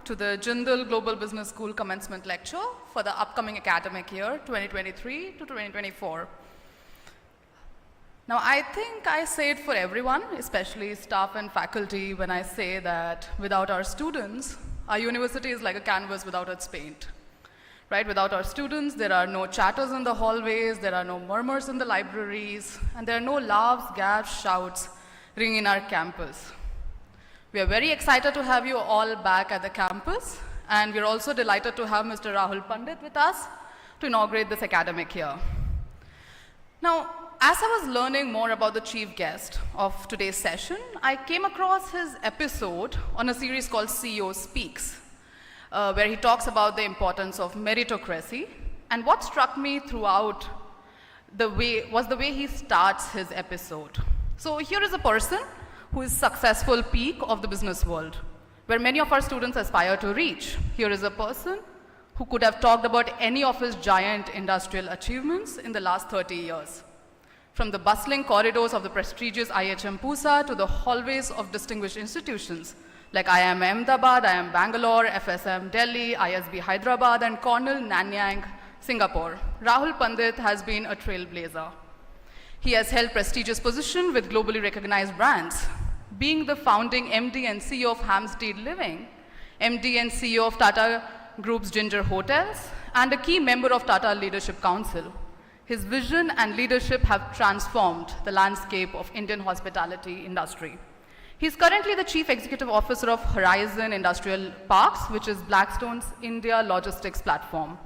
to the Jindal Global Business School Commencement Lecture for the upcoming academic year 2023 to 2024. Now, I think I say it for everyone, especially staff and faculty, when I say that without our students, our university is like a canvas without its paint. Right? Without our students, there are no chatters in the hallways, there are no murmurs in the libraries, and there are no laughs, gasps, shouts ringing in our campus. We are very excited to have you all back at the campus, and we're also delighted to have Mr. Rahul Pandit with us to inaugurate this academic year. Now, as I was learning more about the chief guest of today's session, I came across his episode on a series called CEO Speaks, where he talks about the importance of meritocracy. And what struck me throughout was the way he starts his episode. So here is a person who is successful peak of the business world, where many of our students aspire to reach. Here is a person who could have talked about any of his giant industrial achievements in the last 30 years. From the bustling corridors of the prestigious IHM Pusa to the hallways of distinguished institutions like IIM Ahmedabad, IIM Bangalore, FSM Delhi, ISB Hyderabad, and Cornell Nanyang, Singapore. Rahul Pandit has been a trailblazer. He has held prestigious positions with globally recognized brands, being the founding MD and CEO of Hampstead Living, MD and CEO of Tata Group's Ginger Hotels, and a key member of Tata Leadership Council. His vision and leadership have transformed the landscape of Indian hospitality industry. He's currently the Chief Executive Officer of Horizon Industrial Parks, which is Blackstone's India logistics platform.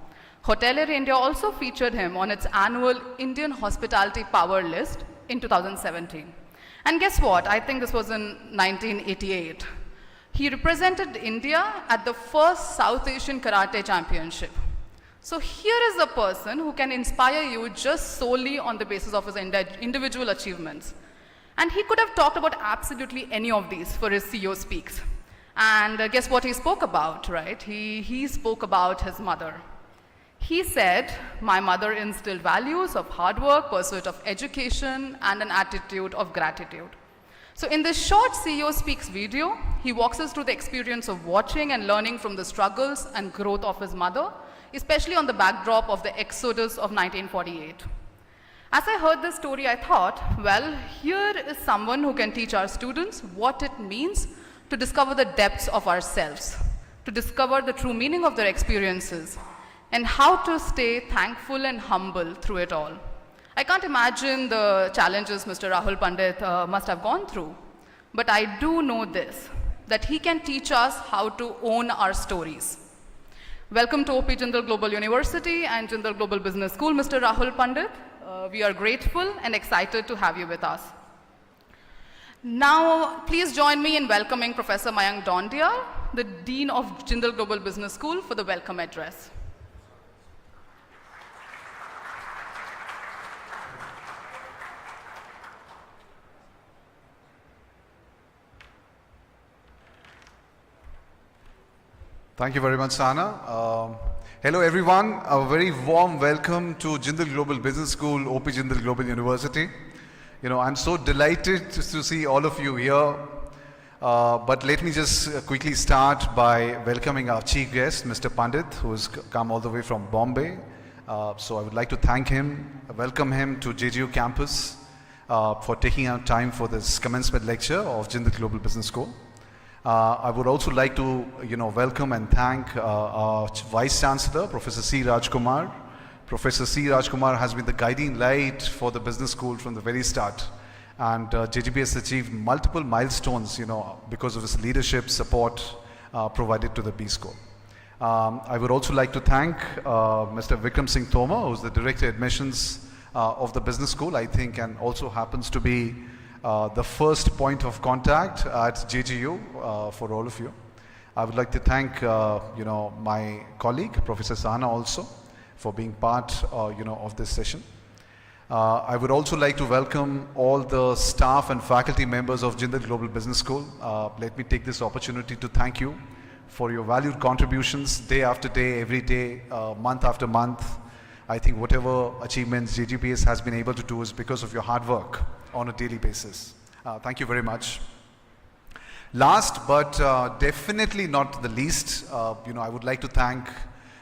Hotelier India also featured him on its annual Indian Hospitality Power List in 2017. And guess what? I think this was in 1988. He represented India at the first South Asian Karate Championship. So here is a person who can inspire you just solely on the basis of his individual achievements. And he could have talked about absolutely any of these for his CEO Speaks. And guess what he spoke about, right? He spoke about his mother. He said, "My mother instilled values of hard work, pursuit of education, and an attitude of gratitude." So in this short CEO Speaks video, he walks us through the experience of watching and learning from the struggles and growth of his mother, especially on the backdrop of the exodus of 1948. As I heard this story, I thought, well, here is someone who can teach our students what it means to discover the depths of ourselves, to discover the true meaning of their experiences, and how to stay thankful and humble through it all. I can't imagine the challenges Mr. Rahul Pandit must have gone through, but I do know this, that he can teach us how to own our stories. Welcome to OP Jindal Global University and Jindal Global Business School, Mr. Rahul Pandit. We are grateful and excited to have you with us. Now, please join me in welcoming Professor Mayank Dondial, the Dean of Jindal Global Business School, for the welcome address. Thank you very much, Sana. Hello, everyone. A very warm welcome to Jindal Global Business School, OP Jindal Global University. You know, I'm so delighted to see all of you here. But let me just quickly start by welcoming our chief guest, Mr. Pandit, who has come all the way from Bombay. So I would like to thank him, welcome him to JGU campus for taking out time for this commencement lecture of Jindal Global Business School. I would also like to, welcome and thank our Vice Chancellor, Professor C. Rajkumar. Professor C. Rajkumar has been the guiding light for the business school from the very start. And JGBS achieved multiple milestones, because of his leadership support provided to the B School. I would also like to thank Mr. Vikram Singh Thoma, who's the Director Admissions of the business school, I think, and also happens to be the first point of contact at JGU for all of you. I would like to thank, my colleague, Professor Sana, also for being part, of this session. I would also like to welcome all the staff and faculty members of Jindal Global Business School. Let me take this opportunity to thank you for your valued contributions day after day, every day, month after month. I think whatever achievements JGBS has been able to do is because of your hard work on a daily basis. Thank you very much. Last but definitely not the least, I would like to thank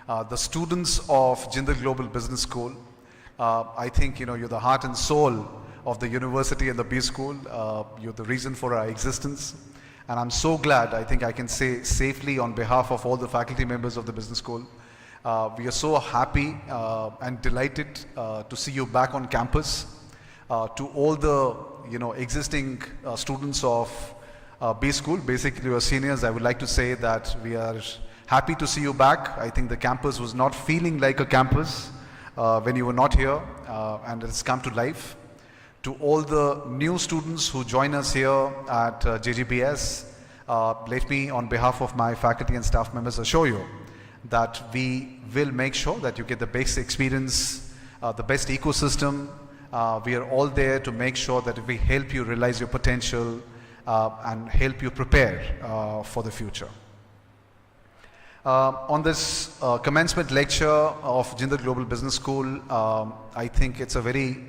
the students of Jindal Global Business School. I think, you're the heart and soul of the university and the B School. You're the reason for our existence. And I'm so glad, I think I can say safely on behalf of all the faculty members of the business school, we are so happy and delighted to see you back on campus. To all the existing students of B School, basically your seniors, I would like to say that we are happy to see you back. I think the campus was not feeling like a campus when you were not here, and it's come to life. To all the new students who join us here at JGBS, let me, on behalf of my faculty and staff members, assure you that we will make sure that you get the best experience, the best ecosystem. We are all there to make sure that we help you realize your potential and help you prepare for the future. On this commencement lecture of Jindal Global Business School, I think it's a very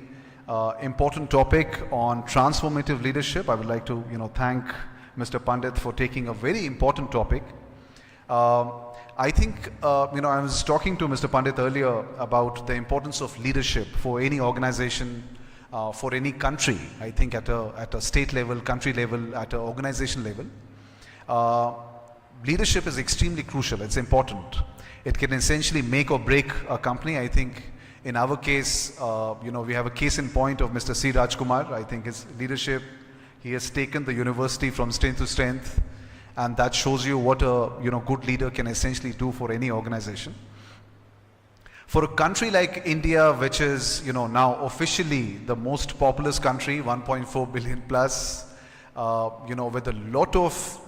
important topic on transformative leadership. I would like to thank Mr. Pandit for taking a very important topic. I think, I was talking to Mr. Pandit earlier about the importance of leadership for any organization, for any country. I think at a state level, country level, at an organization level. Leadership is extremely crucial. It's important. It can essentially make or break a company. I think in our case, we have a case in point of Mr. C. Rajkumar. I think his leadership, he has taken the university from strength to strength. And that shows you what a good leader can essentially do for any organization. For a country like India, which is now officially the most populous country, 1.4 billion plus, with a lot of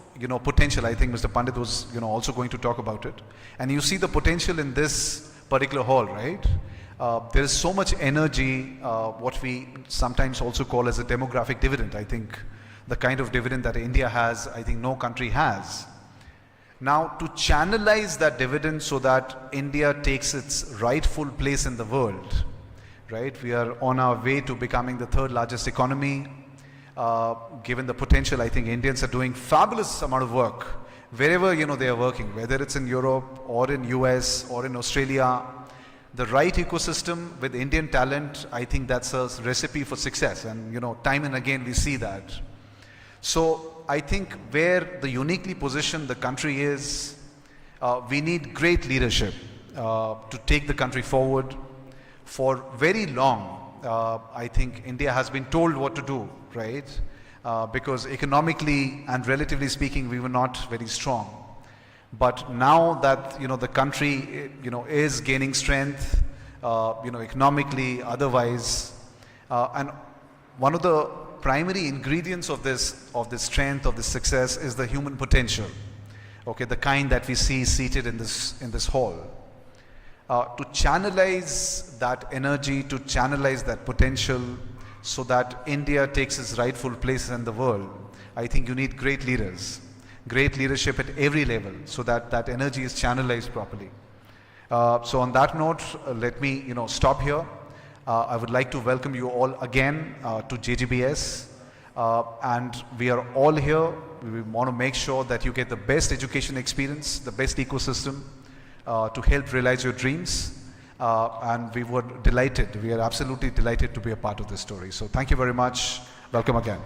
potential. I think Mr. Pandit was also going to talk about it. And you see the potential in this particular hall, right? There is so much energy, what we sometimes also call as a demographic dividend. I think the kind of dividend that India has, I think no country has. Now, to channelize that dividend so that India takes its rightful place in the world, right? We are on our way to becoming the third largest economy. Given the potential, I think Indians are doing fabulous amount of work wherever they are working, whether it's in Europe or in US or in Australia. The right ecosystem with Indian talent, I think that's a recipe for success. And time and again we see that. So I think where the uniquely positioned the country is, we need great leadership to take the country forward. For very long, I think India has been told what to do, right? Because economically and relatively speaking, we were not very strong. But now that the country is gaining strength, economically, otherwise, and one of the primary ingredients of this strength, of this success, is the human potential. Okay, the kind that we see seated in this hall. To channelize that energy, to channelize that potential, so that India takes its rightful place in the world, I think you need great leaders, great leadership at every level, so that that energy is channelized properly. So on that note, let me stop here. I would like to welcome you all again to JGBS, and we are all here. We want to make sure that you get the best education experience, the best ecosystem to help realize your dreams. And we were delighted, we are absolutely delighted to be a part of this story. So thank you very much. Welcome again.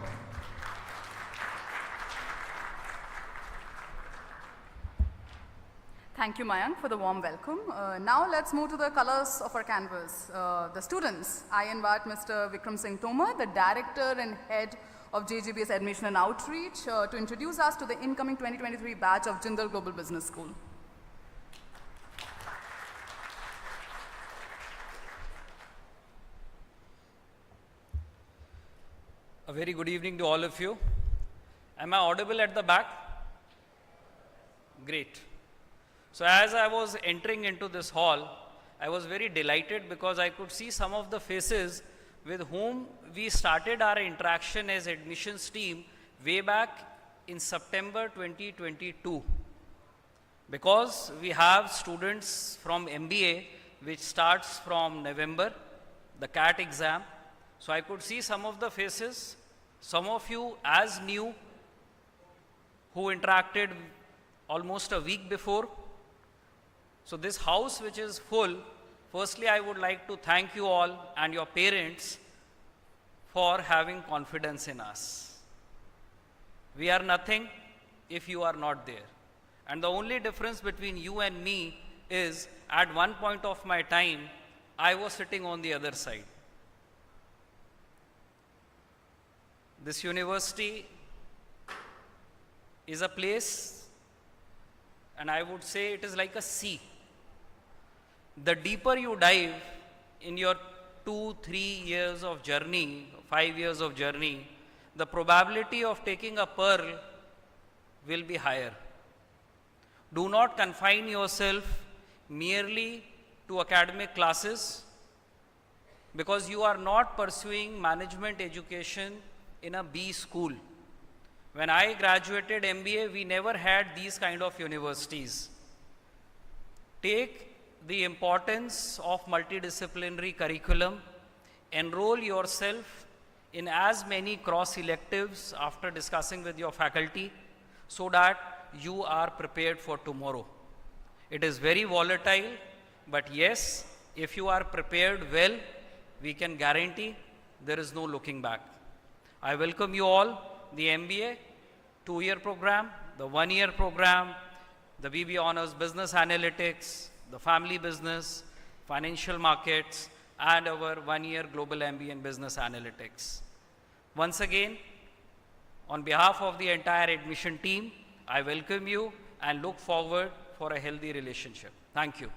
Thank you, Mayank, for the warm welcome. Now let's move to the colors of our canvas. The students, I invite Mr. Vikram Singh Tomar, the Director and Head of JGBS Admission and Outreach, to introduce us to the incoming 2023 batch of Jindal Global Business School. A very good evening to all of you. Am I audible at the back? Great. So as I was entering into this hall, I was very delighted because I could see some of the faces with whom we started our interaction as admissions team way back in September 2022. Because we have students from MBA which starts from November, the CAT exam. So I could see some of the faces, some of you as new, who interacted almost a week before. So this house which is full, firstly I would like to thank you all and your parents for having confidence in us. We are nothing if you are not there. And the only difference between you and me is at one point of my time, I was sitting on the other side. This university is a place, and I would say it is like a sea. The deeper you dive in your 2-3 years of journey, 5 years of journey, the probability of taking a pearl will be higher. Do not confine yourself merely to academic classes, because you are not pursuing management education in a B school. When I graduated MBA, we never had these kind of universities. Take the importance of multidisciplinary curriculum, enroll yourself in as many cross electives after discussing with your faculty, so that you are prepared for tomorrow. It is very volatile, but yes, if you are prepared well, we can guarantee there is no looking back. I welcome you all, the MBA 2-year program, the 1-year program, the BBA Honors Business Analytics, the Family Business, Financial Markets, and our 1-year Global MBA in Business Analytics. Once again, on behalf of the entire admission team, I welcome you and look forward for a healthy relationship. Thank you.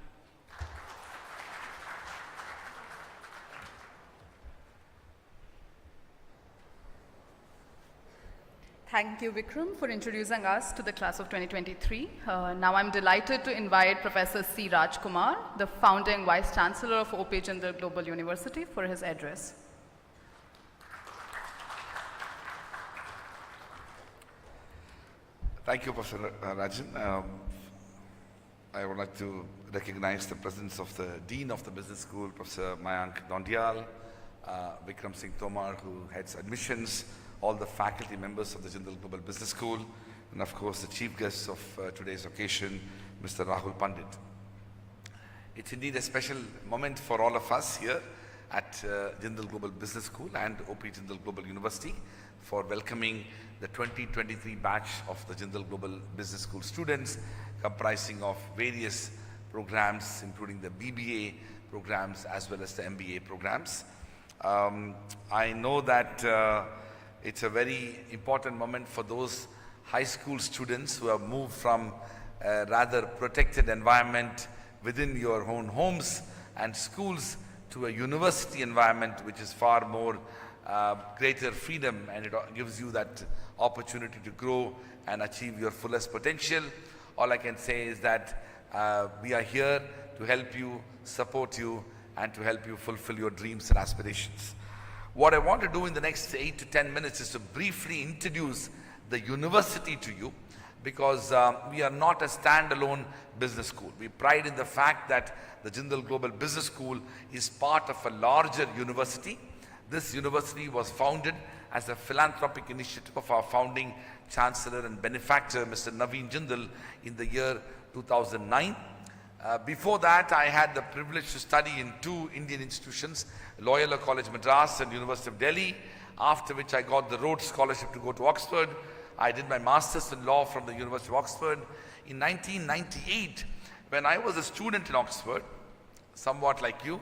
Thank you, Vikram, for introducing us to the class of 2023. Now I'm delighted to invite Professor C. Rajkumar, the founding Vice Chancellor of OP Jindal Global University, for his address. Thank you, Professor Rajan. I would like to recognize the presence of the Dean of the Business School, Professor Mayank Dondial, Vikram Singh Tomar, who heads admissions, all the faculty members of the Jindal Global Business School, and of course the chief guest of today's occasion, Mr. Rahul Pandit. It's indeed a special moment for all of us here at Jindal Global Business School and OP Jindal Global University for welcoming the 2023 batch of the Jindal Global Business School students, comprising of various programs, including the BBA programs as well as the MBA programs. I know that it's a very important moment for those high school students who have moved from a rather protected environment within your own homes and schools to a university environment which is far more greater freedom, and it gives you that opportunity to grow and achieve your fullest potential. All I can say is that we are here to help you, support you, and to help you fulfill your dreams and aspirations. What I want to do in the next 8 to 10 minutes is to briefly introduce the university to you, because we are not a standalone business school. We pride in the fact that the Jindal Global Business School is part of a larger university. This university was founded as a philanthropic initiative of our founding Chancellor and benefactor, Mr. Naveen Jindal, in the year 2009. Before that, I had the privilege to study in 2 Indian institutions, Loyola College Madras and University of Delhi, after which I got the Rhodes Scholarship to go to Oxford. I did my Masters in Law from the University of Oxford. In 1998, when I was a student in Oxford, somewhat like you,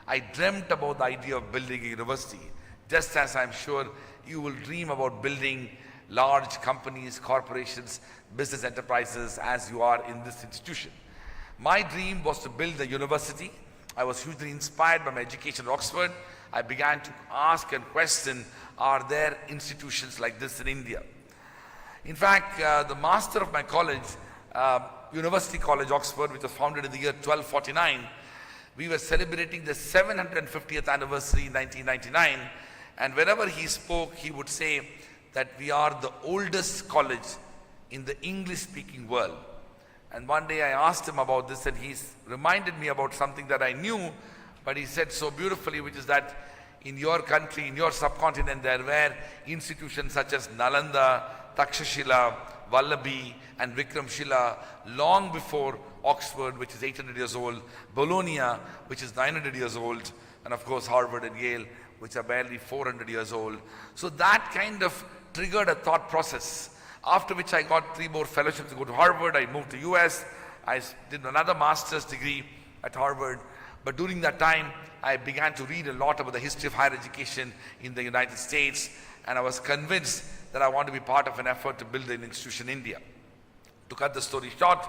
I dreamt about the idea of building a university, just as I'm sure you will dream about building large companies, corporations, business enterprises as you are in this institution. My dream was to build a university. I was hugely inspired by my education at Oxford. I began to ask and question, are there institutions like this in India? In fact, the master of my college, University College, Oxford, which was founded in the year 1249, we were celebrating the 750th anniversary in 1999, and whenever he spoke, he would say that we are the oldest college in the English-speaking world. And one day I asked him about this, and he reminded me about something that I knew, but he said so beautifully, which is that in your country, in your subcontinent, there were institutions such as Nalanda, Takshashila, Wallaby and Vikramshila long before Oxford, which is 800 years old, Bologna, which is 900 years old, and of course Harvard and Yale, which are barely 400 years old. So that kind of triggered a thought process, after which I got 3 more fellowships to go to Harvard. I moved to US, I did another master's degree at Harvard, but during that time I began to read a lot about the history of higher education in the United States, and I was convinced that I want to be part of an effort to build an institution in India. To cut the story short,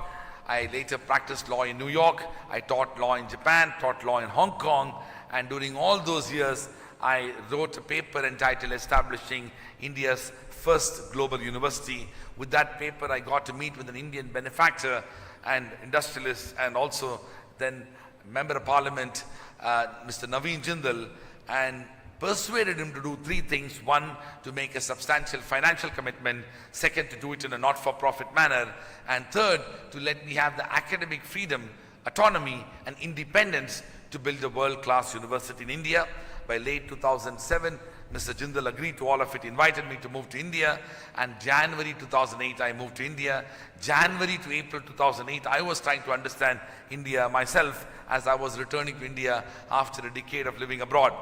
I later practiced law in New York, I taught law in Japan, taught law in Hong Kong, and during all those years I wrote a paper entitled Establishing India's First Global University. With that paper I got to meet with an Indian benefactor and industrialist and also then Member of Parliament, Mr. Naveen Jindal, and persuaded him to do 3 things. 1, to make a substantial financial commitment. 2nd, to do it in a not-for-profit manner. And 3rd, to let me have the academic freedom, autonomy and independence to build a world-class university in India. By late 2007, Mr. Jindal agreed to all of it, invited me to move to India, and January 2008 I moved to India. January to April 2008 I was trying to understand India myself as I was returning to India after a decade of living abroad.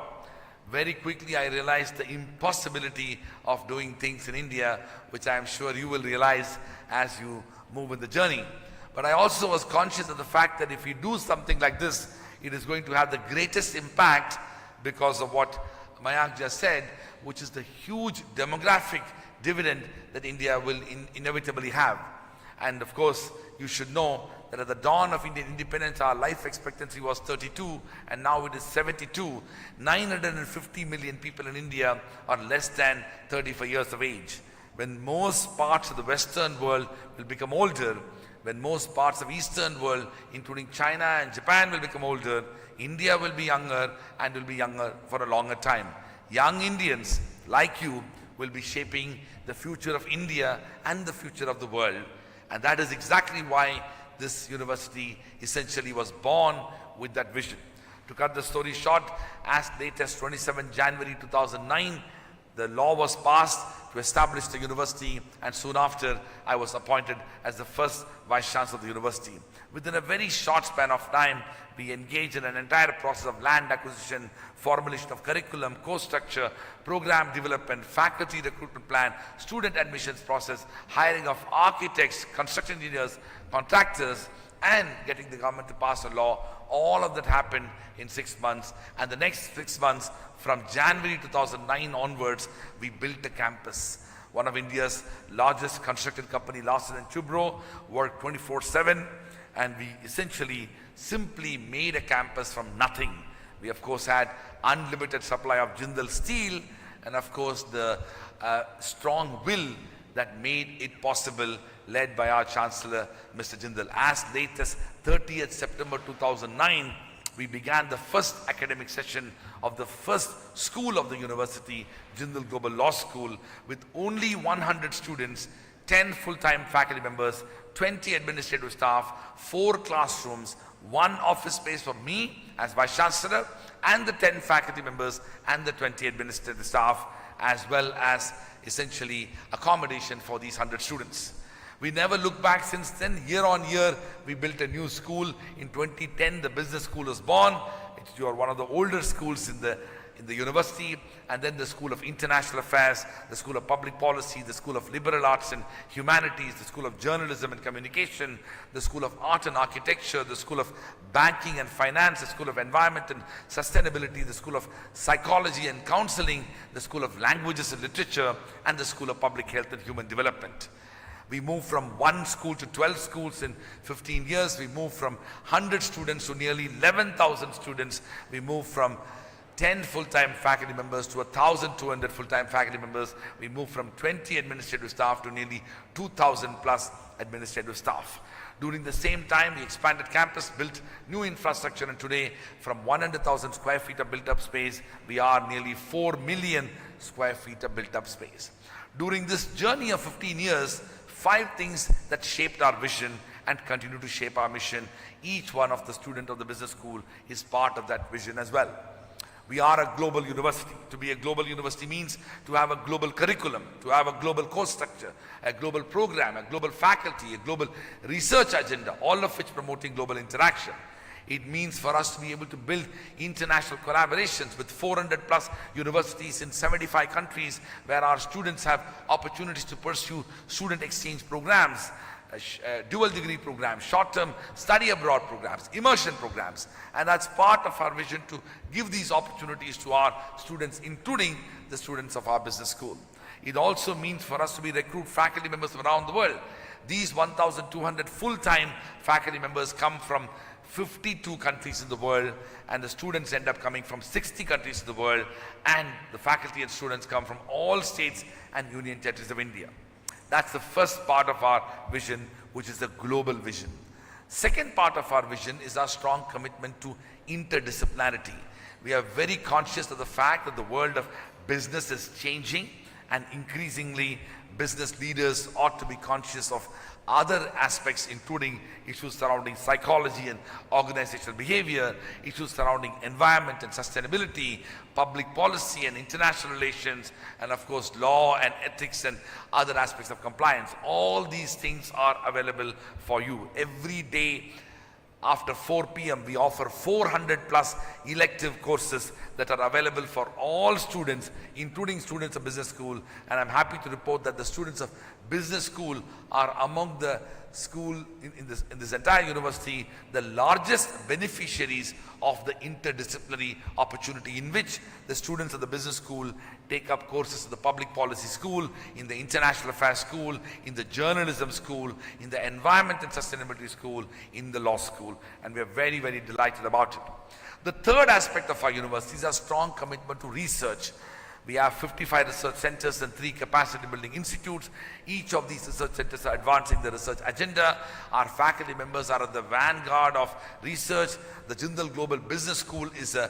Very quickly I realized the impossibility of doing things in India, which I am sure you will realize as you move in the journey. But I also was conscious of the fact that if we do something like this, it is going to have the greatest impact because of what Mayank just said, which is the huge demographic dividend that India will inevitably have. And of course, you should know that at the dawn of Indian independence, our life expectancy was 32, and now it is 72. 950 million people in India are less than 35 years of age. When most parts of the Western world will become older, when most parts of Eastern world, including China and Japan, will become older, India will be younger and will be younger for a longer time. Young Indians like you will be shaping the future of India and the future of the world. And that is exactly why this university essentially was born with that vision. To cut the story short, as late as 27 January 2009, the law was passed to establish the university, and soon after I was appointed as the first Vice Chancellor of the university. Within a very short span of time, we engaged in an entire process of land acquisition, formulation of curriculum, course structure, program development, faculty recruitment plan, student admissions process, hiring of architects, construction engineers, contractors, and getting the government to pass a law. All of that happened in 6 months, and the next 6 months, from January 2009 onwards, we built a campus. One of India's largest construction company, Larsen & Toubro, worked 24/7, and we essentially simply made a campus from nothing. We of course had unlimited supply of Jindal steel, and of course the strong will that made it possible, led by our Chancellor, Mr. Jindal. As late as 30th September 2009, we began the first academic session of the first school of the university, Jindal Global Law School, with only 100 students, 10 full-time faculty members, 20 administrative staff, 4 classrooms, 1 office space for me as Vice Chancellor, and the 10 faculty members and the 20 administrative staff, as well as essentially accommodation for these 100 students. We never looked back since then. Year on year, we built a new school. In 2010, the business school was born. It's one of the older schools in the university, and then the School of International Affairs, the School of Public Policy, the School of Liberal Arts and Humanities, the School of Journalism and Communication, the School of Art and Architecture, the School of Banking and Finance, the School of Environment and Sustainability, the School of Psychology and Counseling, the School of Languages and Literature, and the School of Public Health and Human Development. We moved from 1 school to 12 schools in 15 years. We moved from 100 students to nearly 11,000 students. We moved from 10 full-time faculty members to 1,200 full-time faculty members. We moved from 20 administrative staff to nearly 2,000 plus administrative staff. During the same time, we expanded campus, built new infrastructure, and today, from 100,000 square feet of built-up space, we are nearly 4 million square feet of built-up space. During this journey of 15 years, 5 things that shaped our vision and continue to shape our mission. Each one of the students of the business school is part of that vision as well. We are a global university. To be a global university means to have a global curriculum, to have a global course structure, a global program, a global faculty, a global research agenda, all of which promoting global interaction. It means for us to be able to build international collaborations with 400 plus universities in 75 countries, where our students have opportunities to pursue student exchange programs, dual degree programs, short-term study abroad programs, immersion programs. And that's part of our vision to give these opportunities to our students, including the students of our business school. It also means for us to recruit faculty members from around the world. These 1,200 full-time faculty members come from 52 countries in the world, and the students end up coming from 60 countries in the world, and the faculty and students come from all states and union territories of India. That's the first part of our vision, which is the global vision. Second part of our vision is our strong commitment to interdisciplinarity. We are very conscious of the fact that the world of business is changing, and increasingly business leaders ought to be conscious of other aspects, including issues surrounding psychology and organizational behavior, issues surrounding environment and sustainability, public policy and international relations, and of course law and ethics and other aspects of compliance. All these things are available for you. Every day after 4 p.m. we offer 400 plus elective courses that are available for all students, including students of business school. And I'm happy to report that the students of business school are among the school in this entire university, the largest beneficiaries of the interdisciplinary opportunity, in which the students of the business school take up courses in the public policy school, in the international affairs school, in the journalism school, in the environment and sustainability school, in the law school. And we are very, very delighted about it. The third aspect of our university is our strong commitment to research. We have 55 research centers and 3 capacity building institutes. Each of these research centers are advancing the research agenda. Our faculty members are at the vanguard of research. The Jindal Global Business School is a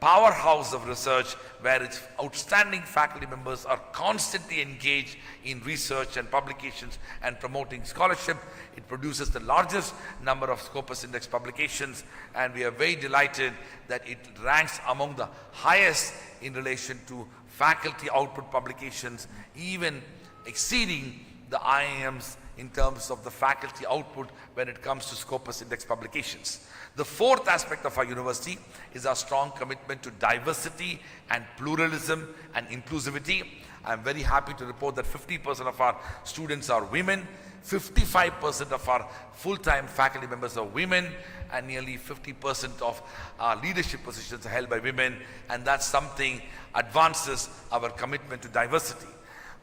powerhouse of research, where its outstanding faculty members are constantly engaged in research and publications and promoting scholarship. It produces the largest number of Scopus Index publications, and we are very delighted that it ranks among the highest in relation to faculty output publications, even exceeding the IIMs in terms of the faculty output when it comes to Scopus Index publications. The fourth aspect of our university is our strong commitment to diversity and pluralism and inclusivity. I'm very happy to report that 50% of our students are women, 55% of our full-time faculty members are women, and nearly 50% of our leadership positions are held by women, and that's something advances our commitment to diversity.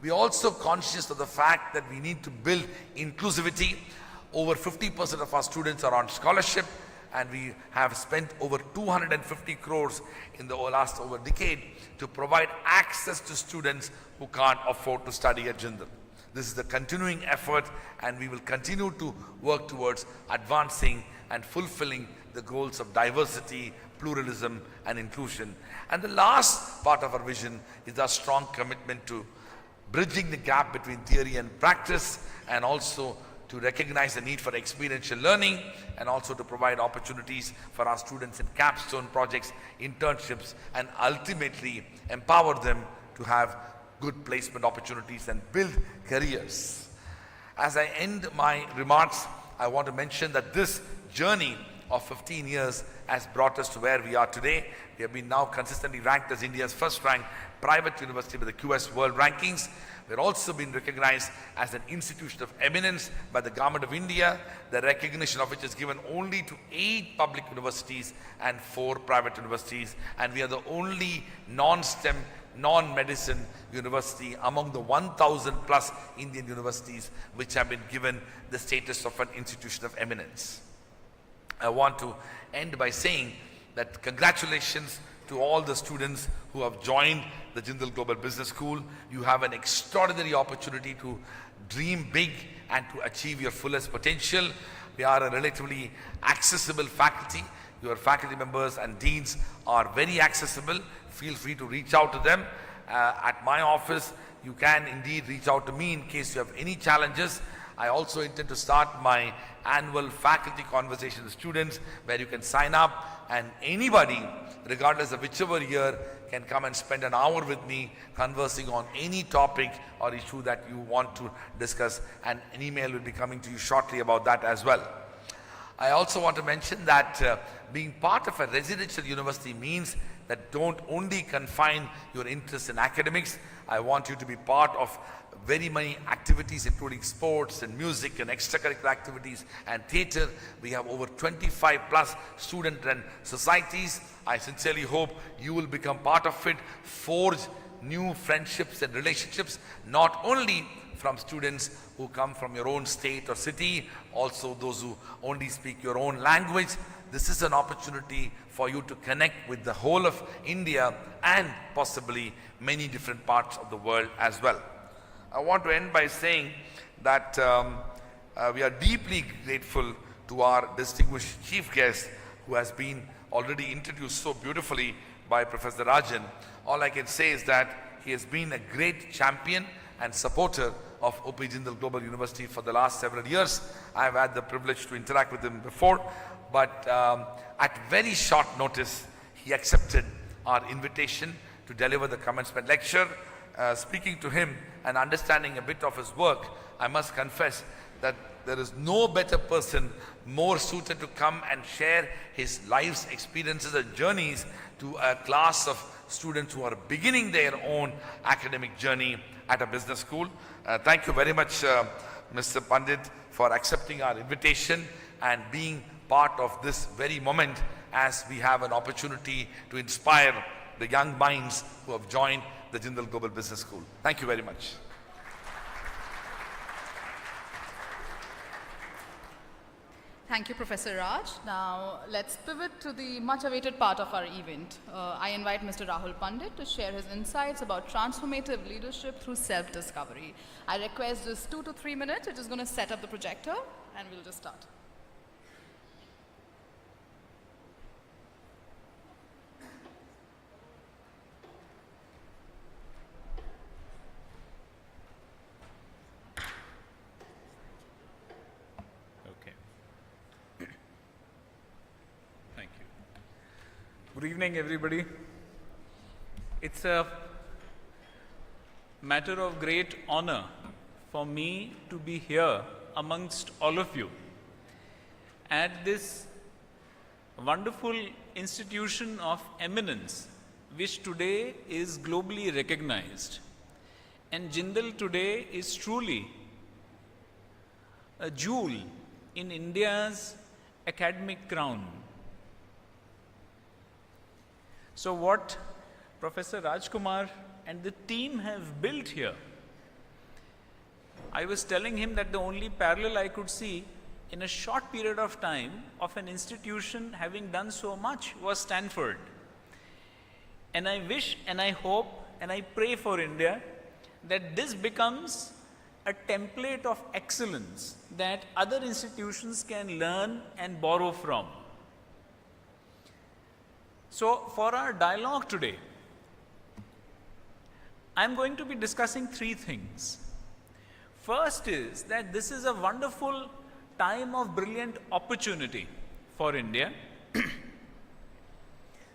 We are also conscious of the fact that we need to build inclusivity. Over 50% of our students are on scholarship, and we have spent over 250 crores in the last over decade to provide access to students who can't afford to study at Jindal. This is the continuing effort, and we will continue to work towards advancing and fulfilling the goals of diversity, pluralism, and inclusion. And the last part of our vision is our strong commitment to bridging the gap between theory and practice, and also to recognize the need for experiential learning, and also to provide opportunities for our students in capstone projects, internships, and ultimately empower them to have good placement opportunities and build careers. As I end my remarks, I want to mention that this journey of 15 years has brought us to where we are today. We have been now consistently ranked as India's first ranked private university by the QS World Rankings. We're also been recognized as an institution of eminence by the Government of India, the recognition of which is given only to 8 public universities and 4 private universities. And we are the only non-STEM, non-medicine university among the 1,000 plus Indian universities which have been given the status of an institution of eminence. I want to end by saying that congratulations to all the students who have joined the Jindal Global Business School. You have an extraordinary opportunity to dream big and to achieve your fullest potential. We are a relatively accessible faculty. Your faculty members and deans are very accessible. Feel free to reach out to them. At my office, you can indeed reach out to me in case you have any challenges. I also intend to start my annual faculty conversation with students where you can sign up and anybody, regardless of whichever year, can come and spend an hour with me conversing on any topic or issue that you want to discuss, and an email will be coming to you shortly about that as well. I also want to mention that being part of a residential university means that don't only confine your interest in academics. I want you to be part of very many activities including sports and music and extracurricular activities and theatre. We have over 25 plus student run societies. I sincerely hope you will become part of it, forge new friendships and relationships, not only from students who come from your own state or city, also those who only speak your own language. This is an opportunity for you to connect with the whole of India and possibly many different parts of the world as well. I want to end by saying that we are deeply grateful to our distinguished chief guest who has been already introduced so beautifully by Professor Rajan. All I can say is that he has been a great champion and supporter of OP Jindal Global University for the last several years. I have had the privilege to interact with him before, but at very short notice, he accepted our invitation to deliver the commencement lecture. Speaking to him and understanding a bit of his work, I must confess that there is no better person more suited to come and share his life's experiences and journeys to a class of students who are beginning their own academic journey at a business school. Thank you very much, Mr. Pandit, for accepting our invitation and being part of this very moment as we have an opportunity to inspire the young minds who have joined the Jindal Global Business School. Thank you very much. Thank you, Professor Raj. Now, let's pivot to the much-awaited part of our event. I invite Mr. Rahul Pandit to share his insights about transformative leadership through self-discovery. I request just 2 to 3 minutes. It is going to set up the projector, and we'll just start. Good evening, everybody. It's a matter of great honor for me to be here amongst all of you at this wonderful institution of eminence, which today is globally recognized. And Jindal today is truly a jewel in India's academic crown. So what Professor Rajkumar and the team have built here, I was telling him that the only parallel I could see in a short period of time of an institution having done so much was Stanford. And I wish and I hope and I pray for India that this becomes a template of excellence that other institutions can learn and borrow from. So for our dialogue today, I'm going to be discussing 3 things. First is that this is a wonderful time of brilliant opportunity for India.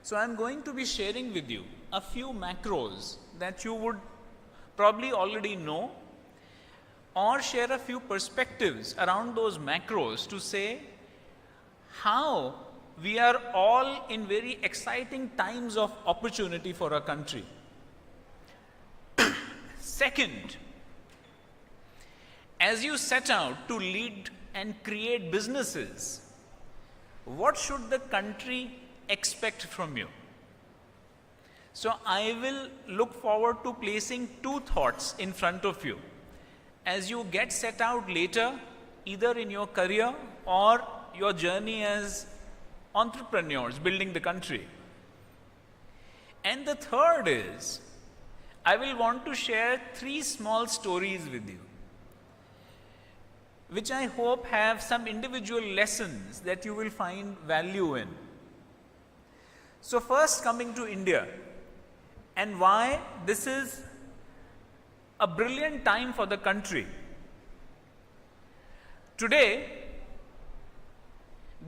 So I'm going to be sharing with you a few macros that you would probably already know, or share a few perspectives around those macros to say how we are all in very exciting times of opportunity for our country. Second, as you set out to lead and create businesses, what should the country expect from you? So I will look forward to placing 2 thoughts in front of you as you get set out later, either in your career or your journey as entrepreneurs building the country. And the third is, I will want to share 3 small stories with you, which I hope have some individual lessons that you will find value in. So first, coming to India and why this is a brilliant time for the country. Today,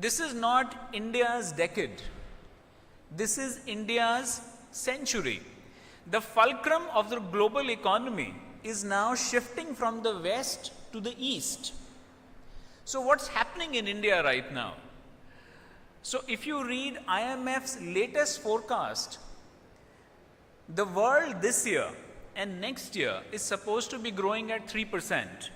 this is not India's decade. This is India's century. The fulcrum of the global economy is now shifting from the west to the east. So what's happening in India right now? So if you read IMF's latest forecast, the world this year and next year is supposed to be growing at 3%.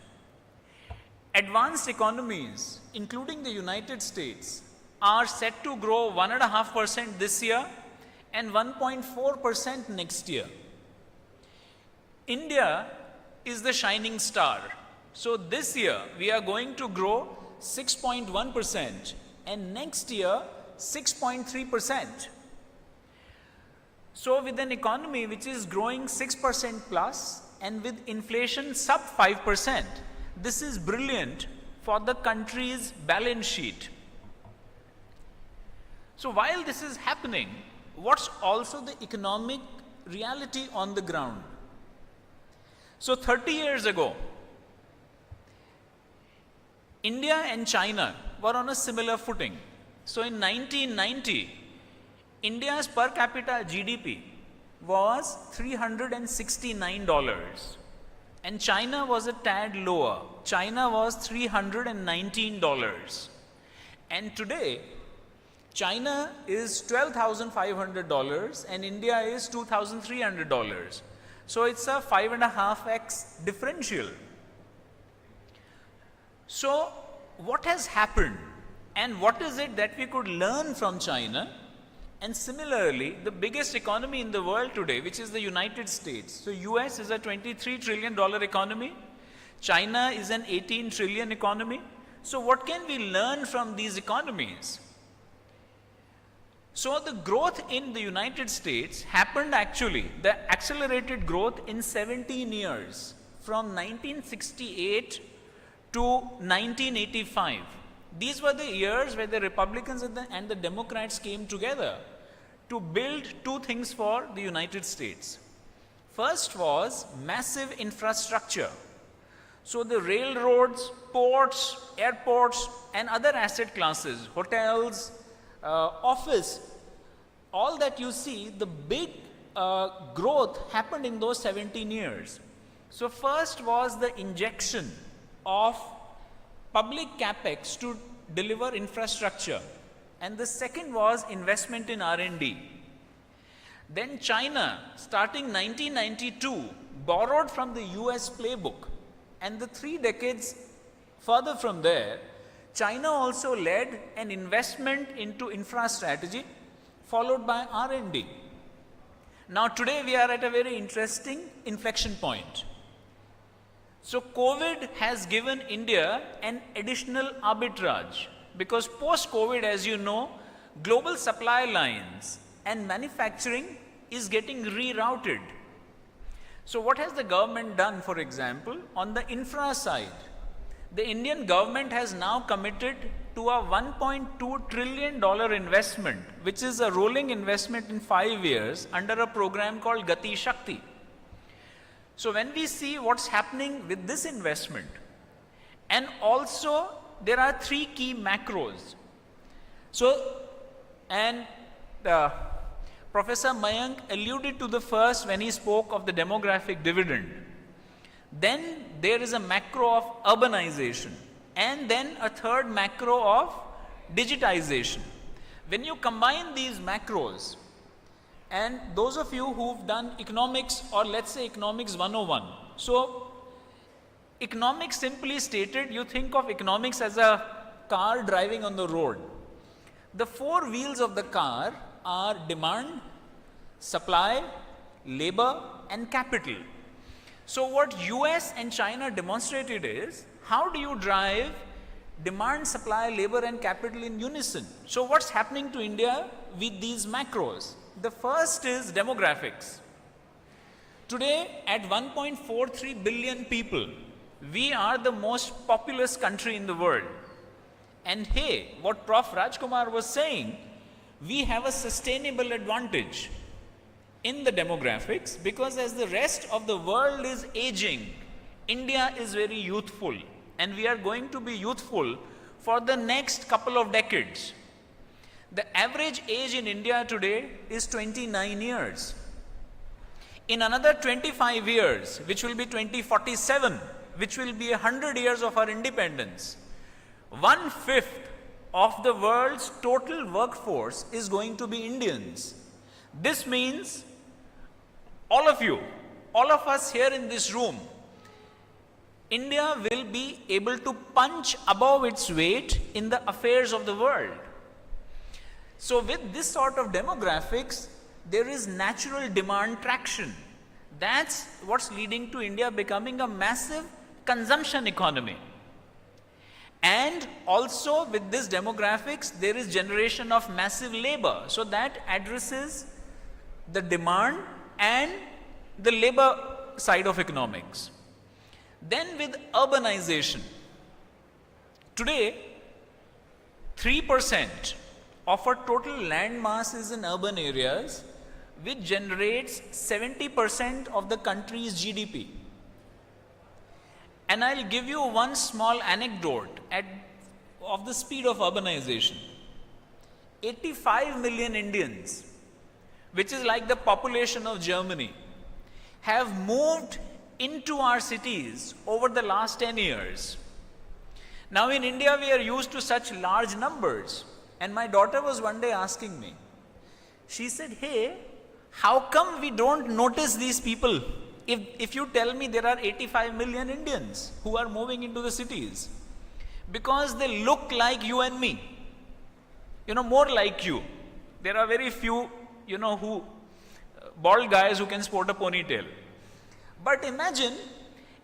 Advanced economies, including the United States, are set to grow 1.5% this year and 1.4% next year. India is the shining star. So this year we are going to grow 6.1% and next year 6.3%. So with an economy which is growing 6% plus and with inflation sub 5%, this is brilliant for the country's balance sheet. So while this is happening, what's also the economic reality on the ground? So 30 years ago, India and China were on a similar footing. So in 1990, India's per capita GDP was $369 and China was a tad lower. China was $319. And today, China is $12,500 and India is $2,300. So it's a 5.5x differential. So what has happened and what is it that we could learn from China? And similarly, the biggest economy in the world today, which is the United States. So US is a $23 trillion economy. China is an 18 trillion economy. So what can we learn from these economies? So the growth in the United States happened actually, the accelerated growth in 17 years, from 1968 to 1985. These were the years where the Republicans and the Democrats came together to build two things for the United States. First was massive infrastructure. So the railroads, ports, airports, and other asset classes, hotels, office, all that you see, the big growth happened in those 17 years. So first was the injection of public capex to deliver infrastructure, and the second was investment in R&D. Then China, starting 1992, borrowed from the US playbook, and the 3 decades further from there, China also led an investment into infra strategy, followed by R&D. Now today we are at a very interesting inflection point. So COVID has given India an additional arbitrage, because post-COVID, as you know, global supply lines and manufacturing is getting rerouted. So what has the government done, for example, on the infra side? The Indian government has now committed to a $1.2 trillion investment, which is a rolling investment in 5 years under a program called Gati Shakti. So when we see what's happening with this investment, and also there are 3 key macros. So, and Professor Mayank alluded to the first when he spoke of the demographic dividend. Then there is a macro of urbanization, and then a third macro of digitization. When you combine these macros, and those of you who've done economics, or let's say economics 101. So economics, simply stated, you think of economics as a car driving on the road. The 4 wheels of the car are demand, supply, labor, and capital. So what US and China demonstrated is, how do you drive demand, supply, labor, and capital in unison? So what's happening to India with these macros? The first is demographics. Today, at 1.43 billion people, we are the most populous country in the world. And hey, what Prof. Rajkumar was saying, we have a sustainable advantage in the demographics, because as the rest of the world is aging, India is very youthful. and we are going to be youthful for the next couple of decades. The average age in India today is 29 years. In another 25 years, which will be 2047, which will be 100 years of our independence, 1/5 of the world's total workforce is going to be Indians. This means all of you, all of us here in this room, India will be able to punch above its weight in the affairs of the world. So with this sort of demographics, there is natural demand traction. That's what's leading to India becoming a massive consumption economy. And also with this demographics, there is generation of massive labor. So that addresses the demand and the labor side of economics. Then with urbanization, today 3% of our total land mass is in urban areas, which generates 70% of the country's GDP. And I'll give you one small anecdote of the speed of urbanization. 85 million Indians, which is like the population of Germany, have moved into our cities over the last 10 years. Now in India, we are used to such large numbers. And my daughter was one day asking me, she said, hey, how come we don't notice these people? If you tell me there are 85 million Indians who are moving into the cities, because they look like you and me, more like you. There are very few, bald guys who can sport a ponytail. But imagine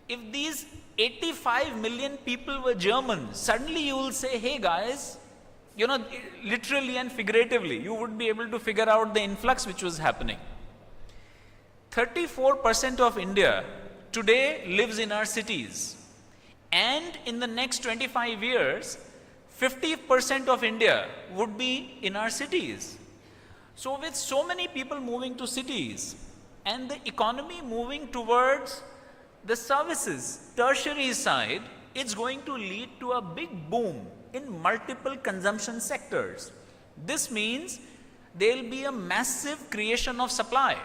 if these 85 million people were Germans, suddenly you will say, hey guys, literally and figuratively, you would be able to figure out the influx which was happening. 34% of India today lives in our cities. And in the next 25 years, 50% of India would be in our cities. So with so many people moving to cities and the economy moving towards the services, tertiary side, it's going to lead to a big boom in multiple consumption sectors. This means there will be a massive creation of supply.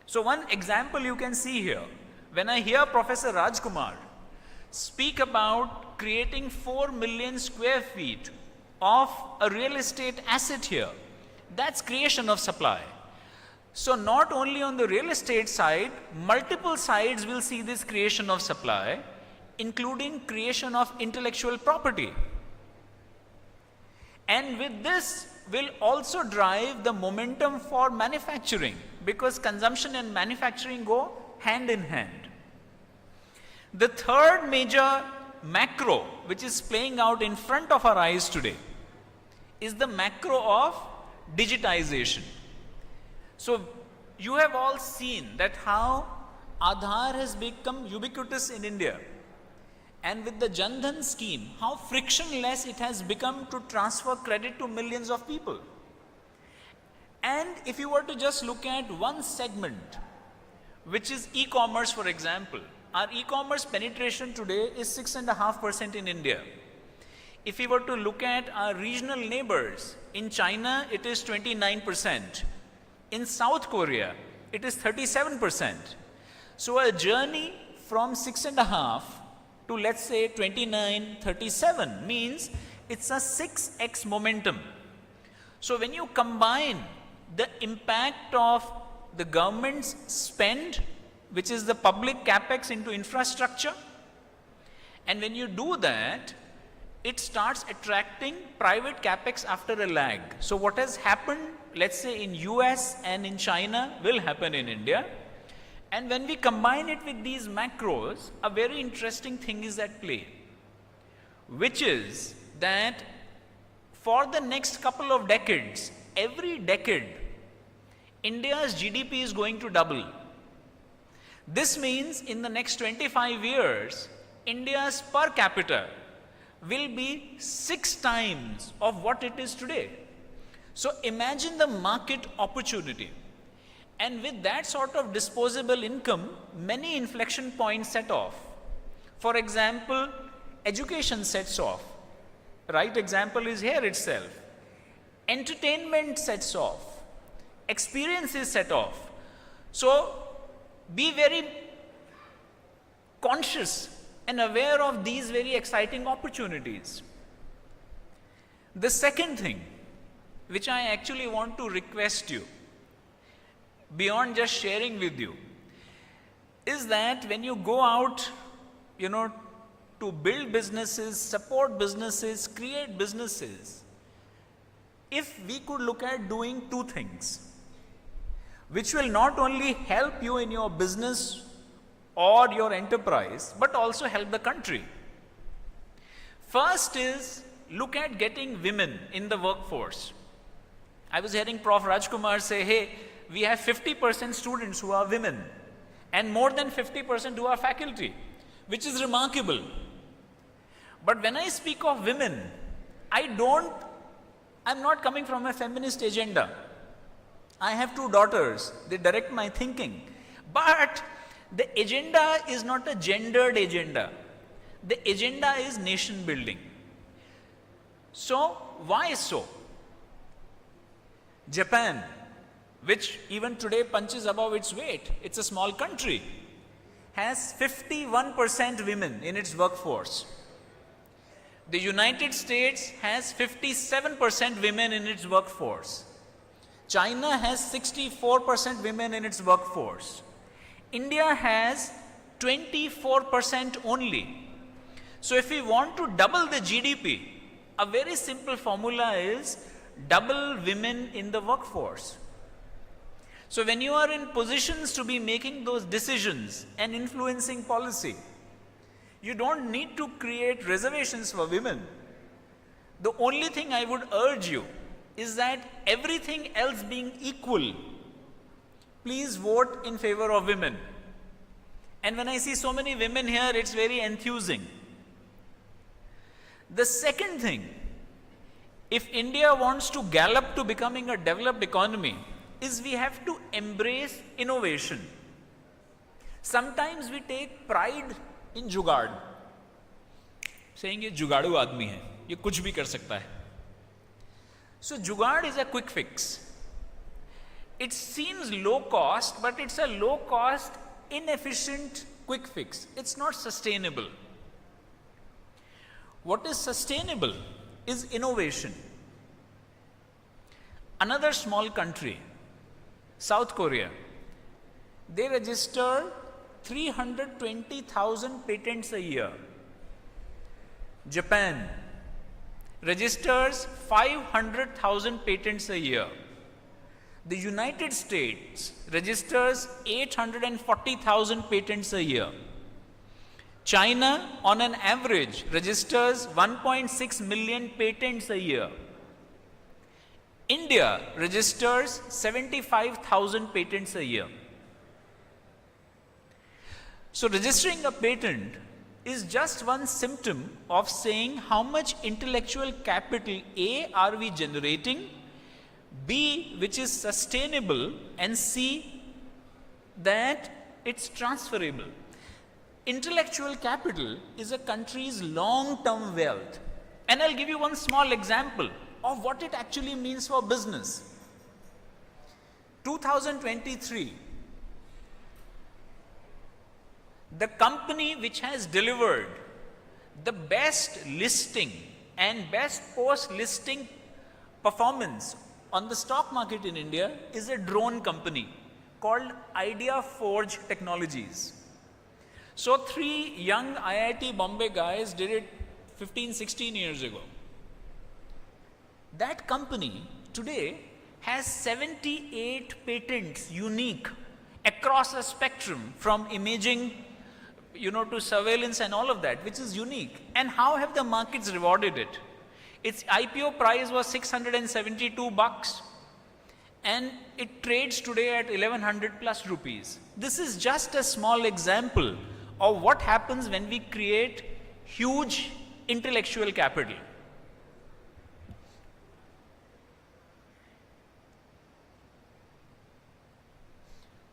So one example you can see here, when I hear Professor Rajkumar speak about creating 4 million square feet of a real estate asset here, that's creation of supply. So not only on the real estate side, multiple sides will see this creation of supply, including creation of intellectual property. And with this will also drive the momentum for manufacturing, because consumption and manufacturing go hand in hand. The third major macro which is playing out in front of our eyes today is the macro of digitization. So you have all seen that how Aadhaar has become ubiquitous in India. And with the Jan Dhan scheme, how frictionless it has become to transfer credit to millions of people. And if you were to just look at one segment, which is e-commerce, for example, our e-commerce penetration today is 6.5% in India. If we were to look at our regional neighbors, in China it is 29%. In South Korea, it is 37%. So a journey from 6.5 to, let's say, 29, 37 means it's a 6x momentum. So when you combine the impact of the government's spend, which is the public capex into infrastructure, and when you do that, it starts attracting private capex after a lag. So what has happened, let's say in US and in China, will happen in India. And when we combine it with these macros, a very interesting thing is at play, which is that for the next couple of decades, every decade, India's GDP is going to double. This means in the next 25 years, India's per capita will be 6 times of what it is today. So imagine the market opportunity. And with that sort of disposable income, many inflection points set off. For example, education sets off. Right example is here itself. Entertainment sets off. Experiences set off. So be very conscious and aware of these very exciting opportunities. The second thing, which I actually want to request you, beyond just sharing with you, is that when you go out, to build businesses, support businesses, create businesses, if we could look at doing two things, which will not only help you in your business or your enterprise, but also help the country. First is, look at getting women in the workforce. I was hearing Prof. Rajkumar say, hey, we have 50% students who are women and more than 50% who are faculty, which is remarkable. But when I speak of women, I'm not coming from a feminist agenda. I have two daughters, they direct my thinking. But the agenda is not a gendered agenda. The agenda is nation building. So, why so? Japan, which even today punches above its weight, it's a small country, has 51% women in its workforce. The United States has 57% women in its workforce. China has 64% women in its workforce. India has 24% only. So if we want to double the GDP, a very simple formula is double women in the workforce. So when you are in positions to be making those decisions and influencing policy, you don't need to create reservations for women. The only thing I would urge you is that everything else being equal, please vote in favor of women. And when I see so many women here, it's very enthusing. The second thing, if India wants to gallop to becoming a developed economy, is we have to embrace innovation. Sometimes we take pride in जुगाड़, saying ये जुगाड़ू आदमी है, ये कुछ भी कर सकता है. So जुगाड़ is a quick fix. It seems low cost, but it's a low cost, inefficient quick fix. It's not sustainable. What is sustainable is innovation. Another small country, South Korea, they register 320,000 patents a year. Japan registers 500,000 patents a year. The United States registers 840,000 patents a year. China, on an average, registers 1.6 million patents a year. India registers 75,000 patents a year. So registering a patent is just one symptom of saying how much intellectual capital A are we generating, B which is sustainable, and C that it's transferable. Intellectual capital is a country's long-term wealth. And I'll give you one small example of what it actually means for business. 2023, the company which has delivered the best listing and best post-listing performance on the stock market in India is a drone company called Idea Forge Technologies. So 3 young IIT Bombay guys did it 15, 16 years ago. That company today has 78 patents unique across a spectrum from imaging, to surveillance and all of that, which is unique. And how have the markets rewarded it? Its IPO price was $672 and it trades today at 1100 plus rupees. This is just a small example of what happens when we create huge intellectual capital.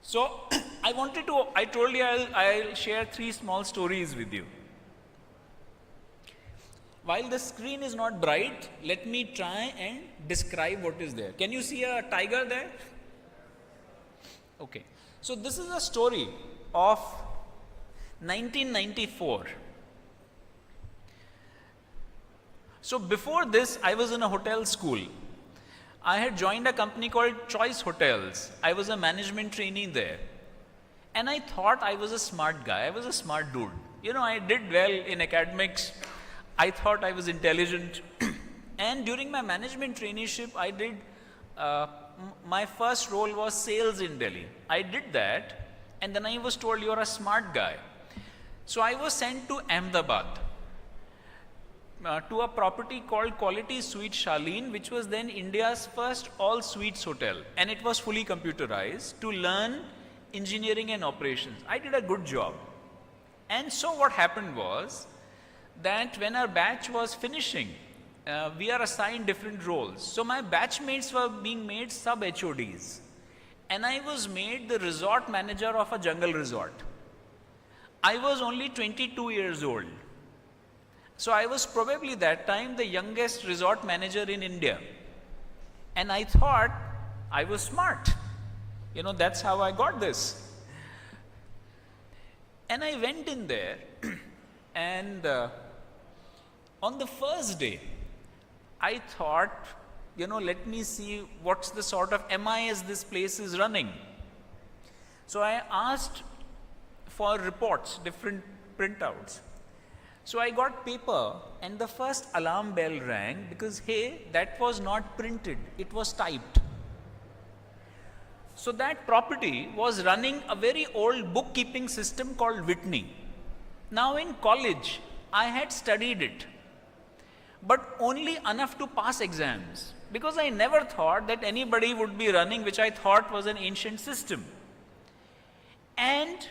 So I told you I'll share 3 small stories with you. While the screen is not bright, let me try and describe what is there. Can you see a tiger there? Okay. So this is a story of 1994. So before this, I was in a hotel school. I had joined a company called Choice Hotels. I was a management trainee there. And I thought I was a smart guy. I was a smart dude. You know, I did well in academics. I thought I was intelligent. And during my management traineeship, I did, my first role was sales in Delhi. I did that, and then I was told, you're a smart guy. So I was sent to Ahmedabad, to a property called Quality Suite Shaleen, which was then India's first all suites hotel, and it was fully computerized, to learn engineering and operations. I did a good job. And so what happened was that when our batch was finishing, we are assigned different roles. So my batchmates were being made sub-HODs, and I was made the resort manager of a jungle resort. I was only 22 years old. So I was probably that time the youngest resort manager in India. And I thought I was smart. You know, that's how I got this. And I went in there and on the first day, I thought, you know, let me see what's the sort of MIS this place is running. So I asked for reports, different printouts. So I got paper, and the first alarm bell rang because, hey, that was not printed, it was typed. So that property was running a very old bookkeeping system called Whitney. Now in college, I had studied it, but only enough to pass exams, because I never thought that anybody would be running which I thought was an ancient system. And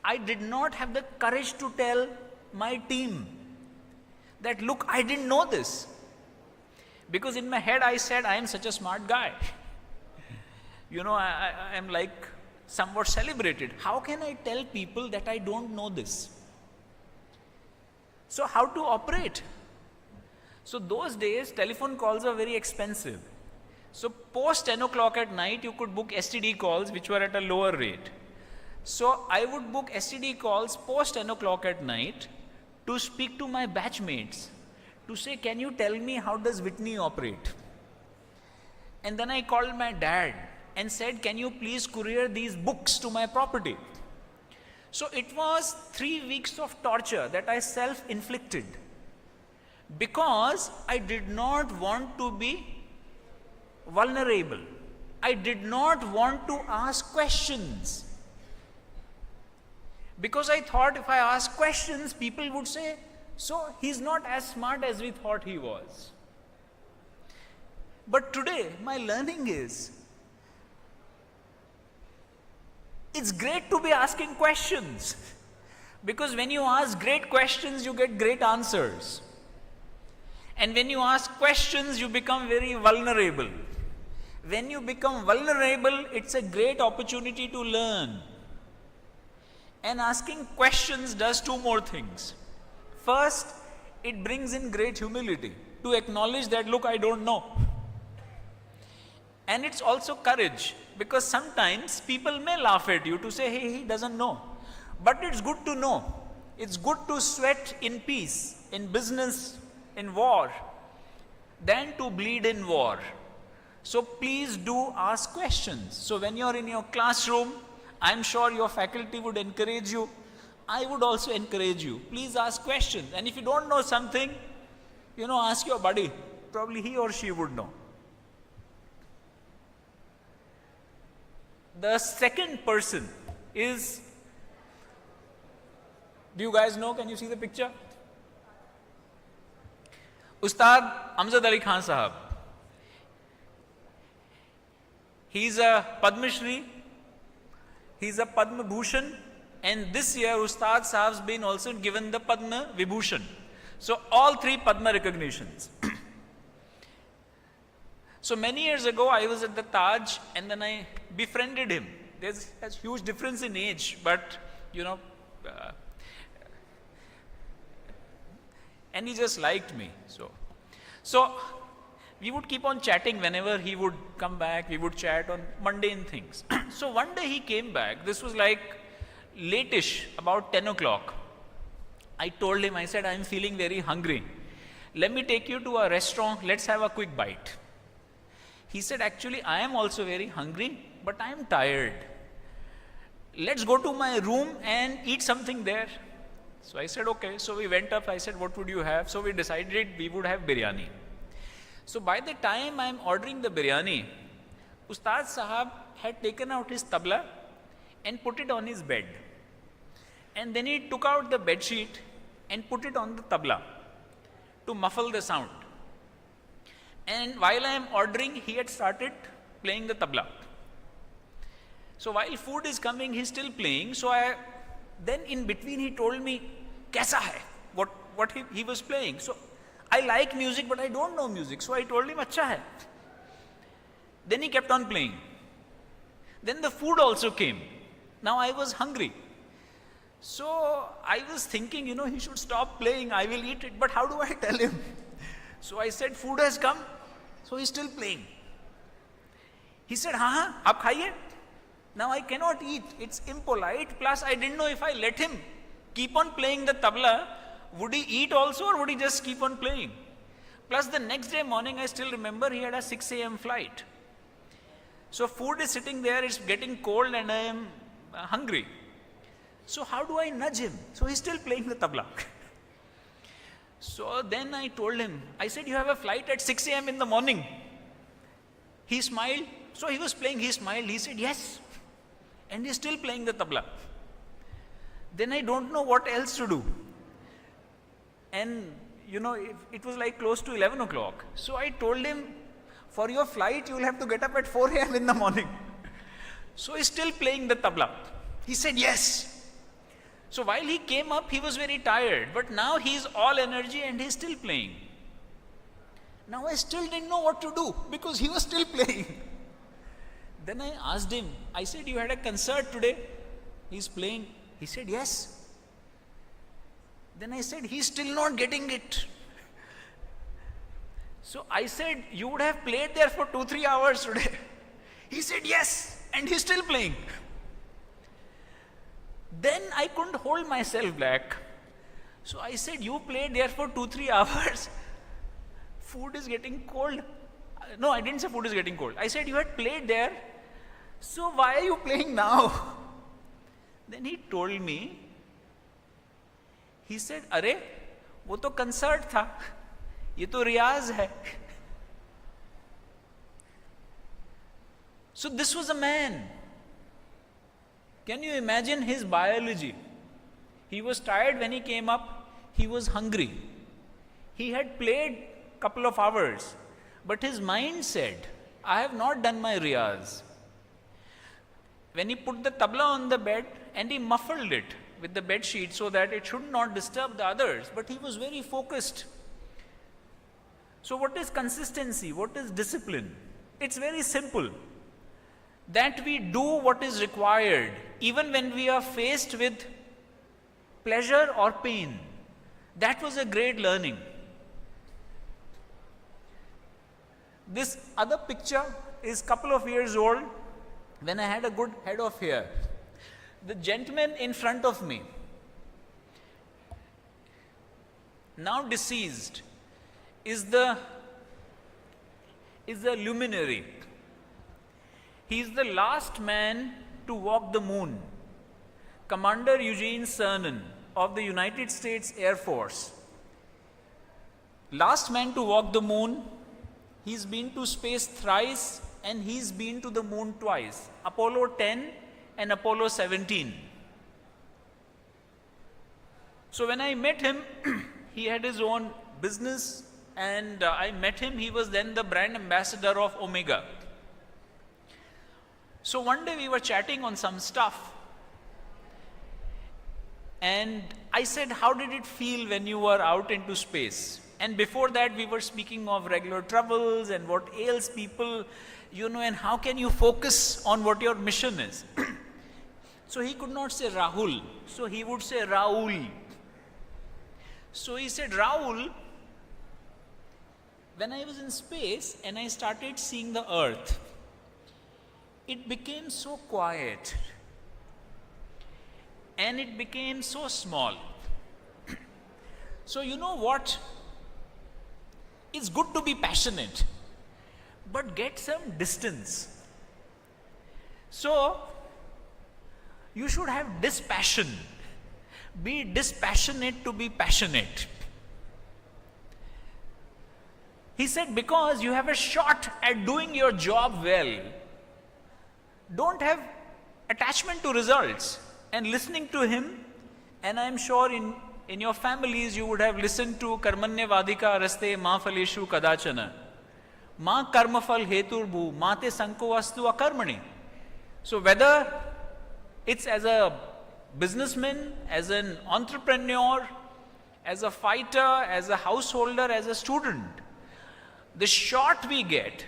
I did not have the courage to tell my team that, look, I didn't know this. Because in my head I said, I am such a smart guy. You know, I am like somewhat celebrated. How can I tell people that I don't know this? So how to operate? So those days, telephone calls were very expensive. So post 10 o'clock at night, you could book STD calls which were at a lower rate. So I would book STD calls post 10 o'clock at night to speak to my batchmates, to say, can you tell me how does Whitney operate? And then I called my dad and said, can you please courier these books to my property? So it was 3 weeks of torture that I self-inflicted, because I did not want to be vulnerable. I did not want to ask questions. Because I thought if I ask questions, people would say, so he's not as smart as we thought he was. But today, my learning is, it's great to be asking questions. Because when you ask great questions, you get great answers. And when you ask questions, you become very vulnerable. When you become vulnerable, it's a great opportunity to learn. And asking questions does two more things. First, it brings in great humility to acknowledge that, look, I don't know. And it's also courage, because sometimes people may laugh at you to say, hey, he doesn't know. But it's good to know. It's good to sweat in peace, in business, in war, than to bleed in war. So please do ask questions. So when you're in your classroom, I'm sure your faculty would encourage you. I would also encourage you. Please ask questions. And if you don't know something, you know, ask your buddy. Probably he or she would know. The second person is, do you guys know? Can you see the picture? Ustad Amjad Ali Khan Sahab. He's a Padma Shri, he's a Padma Bhushan, and this year Ustad Sahab's been also given the Padma Vibhushan. So all three Padma recognitions. So many years ago I was at the Taj and then I befriended him. There's a huge difference in age, but you know, And he just liked me. So we would keep on chatting whenever he would come back. We would chat on mundane things. So one day he came back. This was like late-ish, about 10 o'clock. I told him, I said, I'm feeling very hungry. Let me take you to a restaurant. Let's have a quick bite. He said, actually, I am also very hungry, but I am tired. Let's go to my room and eat something there. So I said, okay. So we went up. I said, what would you have? So we decided we would have biryani. So by the time I am ordering the biryani, Ustad Sahab had taken out his tabla and put it on his bed. And then he took out the bed sheet and put it on the tabla to muffle the sound. And while I am ordering, he had started playing the tabla. So while food is coming, he's still playing. So then in between he told me, "Kaisa hai?" What he was playing. So I like music, but I don't know music. So I told him, "Acha hai." Then he kept on playing. Then the food also came. Now I was hungry. So I was thinking, he should stop playing. I will eat it. But how do I tell him? So I said, food has come. So he's still playing. He said, हाँ, आप खाइए. Now I cannot eat. It's impolite. Plus I didn't know if I let him keep on playing the tabla, would he eat also or would he just keep on playing? Plus the next day morning, I still remember he had a 6 a.m. flight. So food is sitting there, it's getting cold and I am hungry. So how do I nudge him? So he's still playing the tabla. So then I told him, I said, you have a flight at 6 a.m. in the morning. He smiled. So he was playing, he smiled. He said, yes. And he's still playing the tabla. Then I don't know what else to do. And, it was like close to 11 o'clock. So I told him, for your flight, you will have to get up at 4 a.m. in the morning. So he's still playing the tabla. He said, yes. So while he came up, he was very tired. But now he's all energy and he's still playing. Now I still didn't know what to do because he was still playing. Then I asked him, I said, you had a concert today? He's playing. He said, yes. Then I said, he's still not getting it. So I said, you would have played there for 2-3 hours today. He said, yes. And he's still playing. Then I couldn't hold myself back. So I said, you played there for 2-3 hours. Food is getting cold. No, I didn't say food is getting cold. I said, you had played there. So why are you playing now? Then he told me, he said, अरे वो तो concert था, ये तो रियाज है. So this was a man. Can you imagine his biology? He was tired when he came up. He was hungry. He had played a couple of hours, but his mind said, I have not done my riyaz. When he put the tabla on the bed and he muffled it with the bed sheet so that it should not disturb the others, but he was very focused. So what is consistency? What is discipline? It's very simple. That we do what is required even when we are faced with pleasure or pain. That was a great learning. This other picture is a couple of years old when I had a good head of hair. The gentleman in front of me, now deceased, is the luminary. He is the last man to walk the moon. Commander Eugene Cernan of the United States Air Force. Last man to walk the moon. He's been to space thrice and he's been to the moon twice. Apollo 10 and Apollo 17. So when I met him, he had his own business and I met him. He was then the brand ambassador of Omega. So one day we were chatting on some stuff and I said, how did it feel when you were out into space? And before that we were speaking of regular troubles and what ails people, and how can you focus on what your mission is. So he could not say Rahul, so he would say Rahul. So he said, Rahul, when I was in space and I started seeing the earth, it became so quiet and it became so small. So you know what? It's good to be passionate, but get some distance. So you should have dispassion. Be dispassionate to be passionate. He said, because you have a shot at doing your job well, don't have attachment to results. And listening to him, and I'm sure in your families you would have listened to Karmanya Vadika Raste Ma Phaleshu Kadachana. Ma Karmafal Heturbu Mate Sankovastu Akarmani. So whether it's as a businessman, as an entrepreneur, as a fighter, as a householder, as a student, the shot we get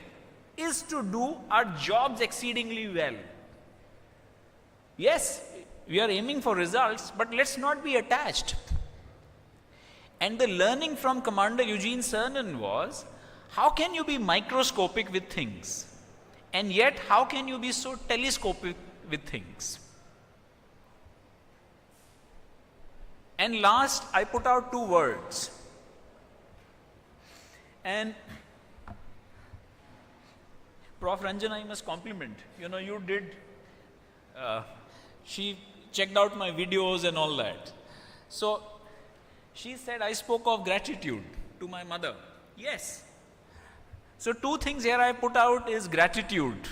is to do our jobs exceedingly well. Yes, we are aiming for results, but let's not be attached. And the learning from Commander Eugene Cernan was, how can you be microscopic with things? And yet, how can you be so telescopic with things? And last, I put out 2 words. And Prof. Ranjan, I must compliment. You know, you did, she checked out my videos and all that. So, she said, I spoke of gratitude to my mother. Yes. So, 2 things here I put out is gratitude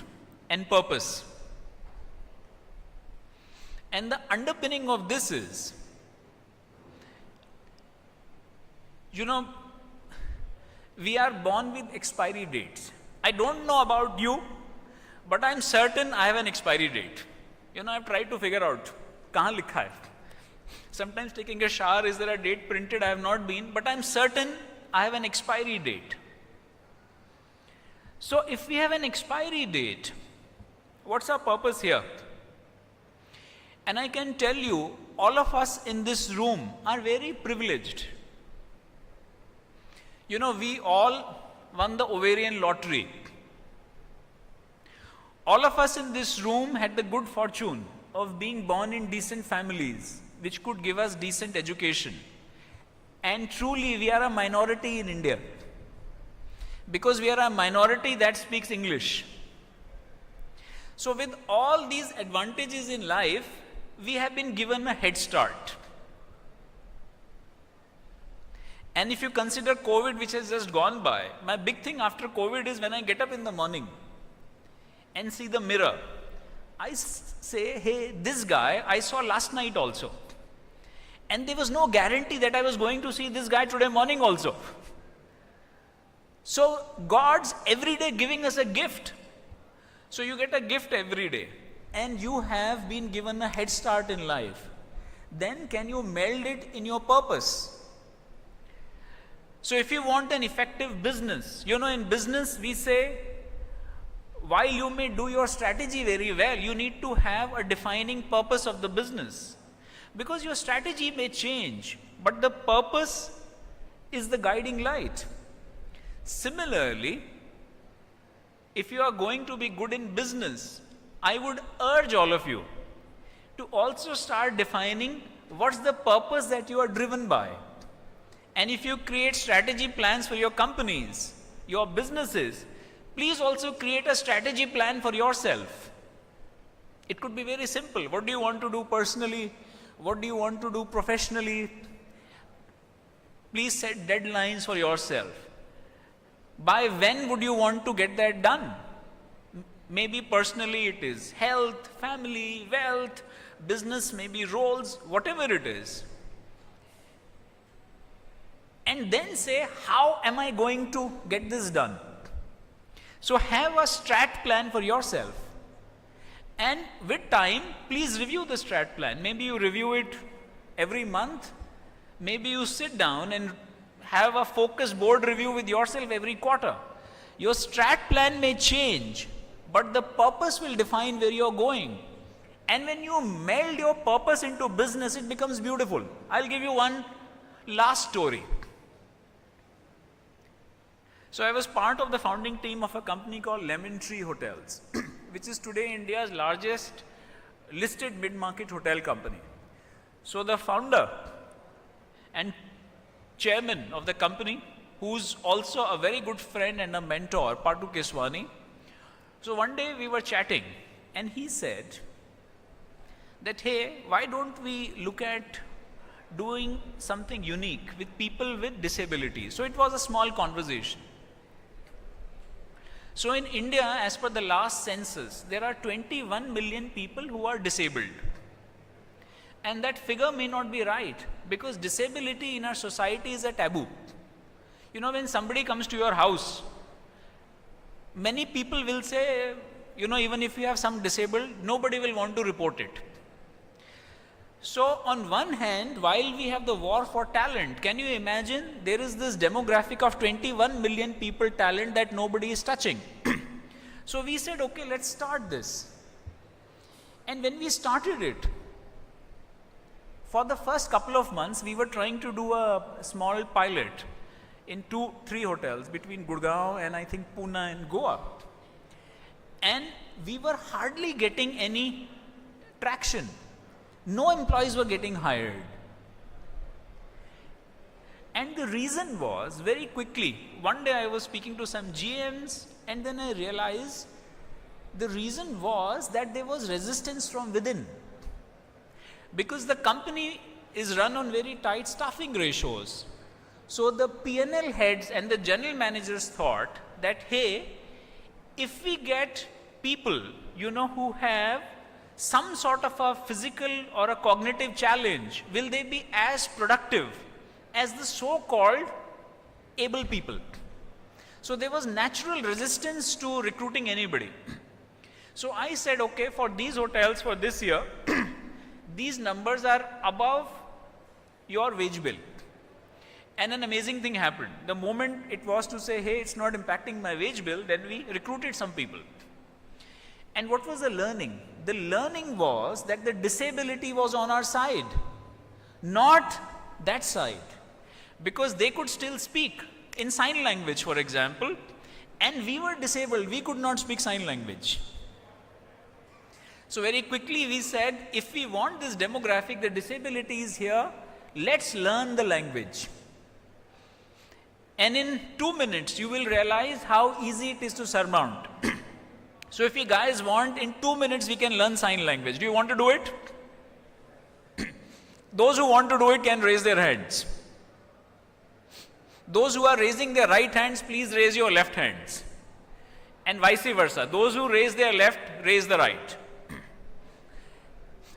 and purpose. And the underpinning of this is, you know, we are born with expiry dates. I don't know about you, but I'm certain I have an expiry date. You know, I've tried to figure out, kahan likha hai? Sometimes taking a shower, is there a date printed? I have not been, but I'm certain I have an expiry date. So if we have an expiry date, what's our purpose here? And I can tell you, all of us in this room are very privileged. You know, we all won the ovarian lottery. All of us in this room had the good fortune of being born in decent families, which could give us decent education. And truly, we are a minority in India. Because we are a minority that speaks English. So with all these advantages in life, we have been given a head start. And if you consider COVID, which has just gone by, my big thing after COVID is when I get up in the morning and see the mirror, I say, hey, this guy I saw last night also. And there was no guarantee that I was going to see this guy today morning also. So God's every day giving us a gift. So you get a gift every day and you have been given a head start in life. Then can you meld it in your purpose? So if you want an effective business, you know, in business we say, while you may do your strategy very well, you need to have a defining purpose of the business. Because your strategy may change, but the purpose is the guiding light. Similarly, if you are going to be good in business, I would urge all of you to also start defining what's the purpose that you are driven by. And if you create strategy plans for your companies, your businesses, please also create a strategy plan for yourself. It could be very simple. What do you want to do personally? What do you want to do professionally? Please set deadlines for yourself. By when would you want to get that done? Maybe personally it is health, family, wealth, business, maybe roles, whatever it is. And then say, how am I going to get this done? So have a strat plan for yourself. And with time, please review the strat plan. Maybe you review it every month. Maybe you sit down and have a focus board review with yourself every quarter. Your strat plan may change, but the purpose will define where you're going. And when you meld your purpose into business, it becomes beautiful. I'll give you one Last story. So I was part of the founding team of a company called Lemon Tree Hotels, which is today India's largest listed mid-market hotel company. So the founder and chairman of the company, who's also a very good friend and a mentor, Patu Keswani. So one day we were chatting and he said that, hey, why don't we look at doing something unique with people with disabilities? So it was a small conversation. So in India, as per the last census, there are 21 million people who are disabled. And that figure may not be right, because disability in our society is a taboo. You know, when somebody comes to your house, many people will say, you know, even if you have some disabled, nobody will want to report it. So on one hand, while we have the war for talent, can you imagine there is this demographic of 21 million people talent that nobody is touching. So we said, okay, let's start this. And when we started it, for the first couple of months, we were trying to do a small pilot in 2-3 hotels between Gurgaon and I think Pune and Goa. And we were hardly getting any traction. No employees were getting hired. And the reason was, very quickly, one day I was speaking to some GMs and then I realized the reason was that there was resistance from within. Because the company is run on very tight staffing ratios. So the P&L heads and the general managers thought that, hey, if we get people, you know, who have some sort of a physical or a cognitive challenge, will they be as productive as the so-called able people? So there was natural resistance to recruiting anybody. So I said, okay, for these hotels for this year, these numbers are above your wage bill. And an amazing thing happened. The moment it was to say, hey, it's not impacting my wage bill, then we recruited some people. And what was the learning? The learning was that the disability was on our side, not that side. Because they could still speak in sign language, for example, and we were disabled, we could not speak sign language. So very quickly we said, if we want this demographic, the disability is here, let's learn the language. And in 2 minutes, you will realize how easy it is to surmount. So if you guys want, in 2 minutes, we can learn sign language. Do you want to do it? Those who want to do it can raise their hands. Those who are raising their right hands, please raise your left hands. And vice versa. Those who raise their left, raise the right.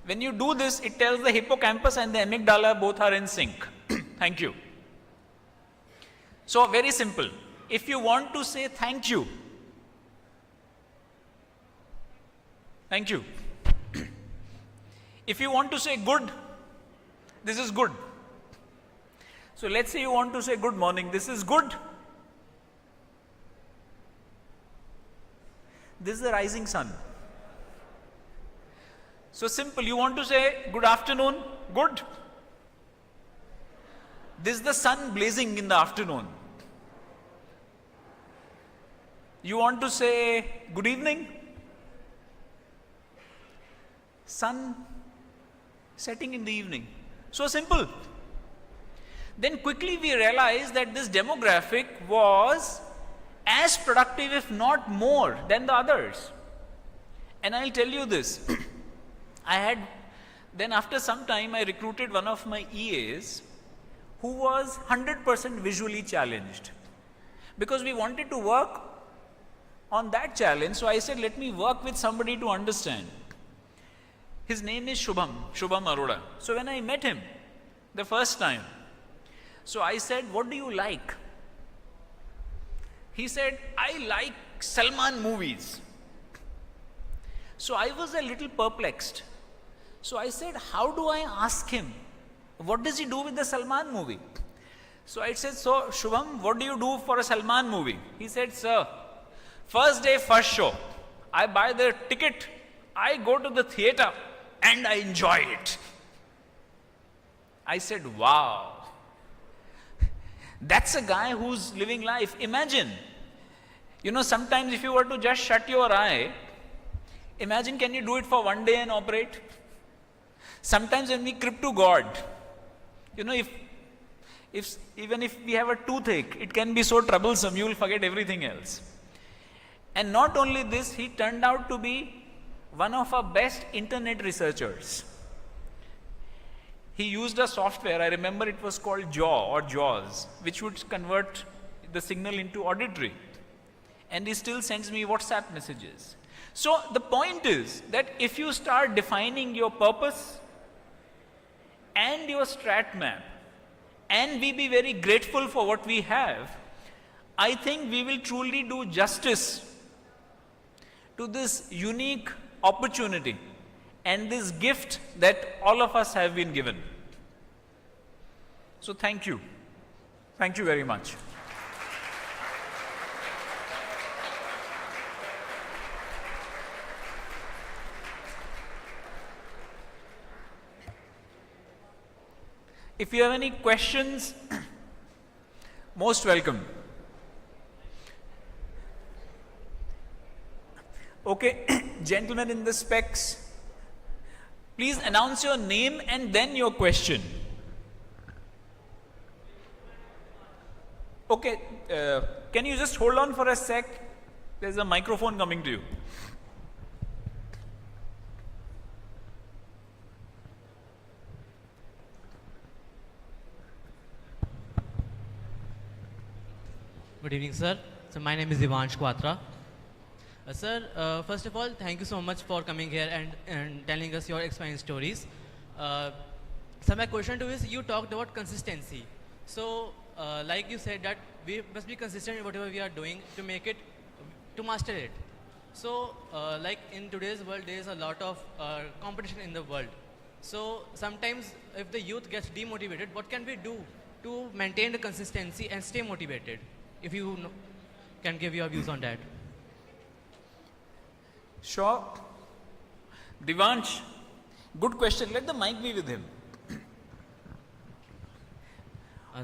When you do this, it tells the hippocampus and the amygdala both are in sync. Thank you. So very simple. If you want to say thank you, thank you. If you want to say good, this is good. So let's say you want to say good morning, this is good. This is the rising sun. So simple, you want to say good afternoon, good. This is the sun blazing in the afternoon. You want to say good evening, sun setting in the evening. So simple. Then quickly we realized that this demographic was as productive, if not more, than the others. And I'll tell you this. Then after some time, I recruited one of my EAs who was 100% visually challenged. Because we wanted to work on that challenge, so I said, let me work with somebody to understand. His name is Shubham Arora. So when I met him the first time, so I said, what do you like? He said, I like Salman movies. So I was a little perplexed. So I said, how do I ask him? What does he do with the Salman movie? So I said, so Shubham, what do you do for a Salman movie? He said, sir, first day, first show. I buy the ticket, I go to the theater and I enjoy it. I said, wow, That's a guy who's living life. Imagine, sometimes if you were to just shut your eye, imagine, can you do it for one day and operate? Sometimes when we creep to God, even if we have a toothache, it can be so troublesome, you will forget everything else. And not only this, he turned out to be one of our best internet researchers. He used a software, I remember it was called JAWS, which would convert the signal into auditory. And he still sends me WhatsApp messages. So the point is that if you start defining your purpose and your strat map, and we be very grateful for what we have, I think we will truly do justice to this unique opportunity and this gift that all of us have been given. So thank you. Thank you very much. If you have any questions, most welcome. Okay, gentlemen in the specs, please announce your name and then your question. Okay, can you just hold on for a sec? There's a microphone coming to you. Good evening, sir. So my name is Ivansh Quatra. Sir, first of all, thank you so much for coming here and telling us your experience stories. So my question to you is, you talked about consistency. So like you said that we must be consistent in whatever we are doing to make it, to master it. So like in today's world, there is a lot of competition in the world. So sometimes if the youth gets demotivated, what can we do to maintain the consistency and stay motivated? If you can give your views on that. Sure. Divansh, good question. Let the mic be with him.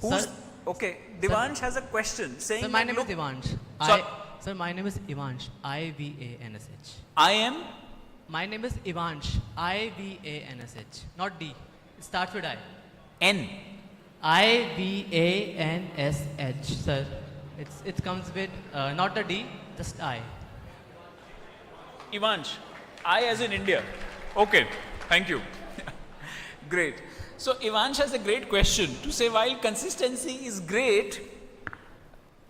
Sir, okay, Divansh has a question saying. sir, my name is look, Ivansh. Sir. Sir, my name is Ivansh. IVANSH. I am. My name is Ivansh. IVANSH. Not D. It starts with I. N. IVANSH, sir. It comes with not a D, just I. Ivansh. I as in India. Okay, thank you. Great. So Ivansh has a great question to say, while consistency is great,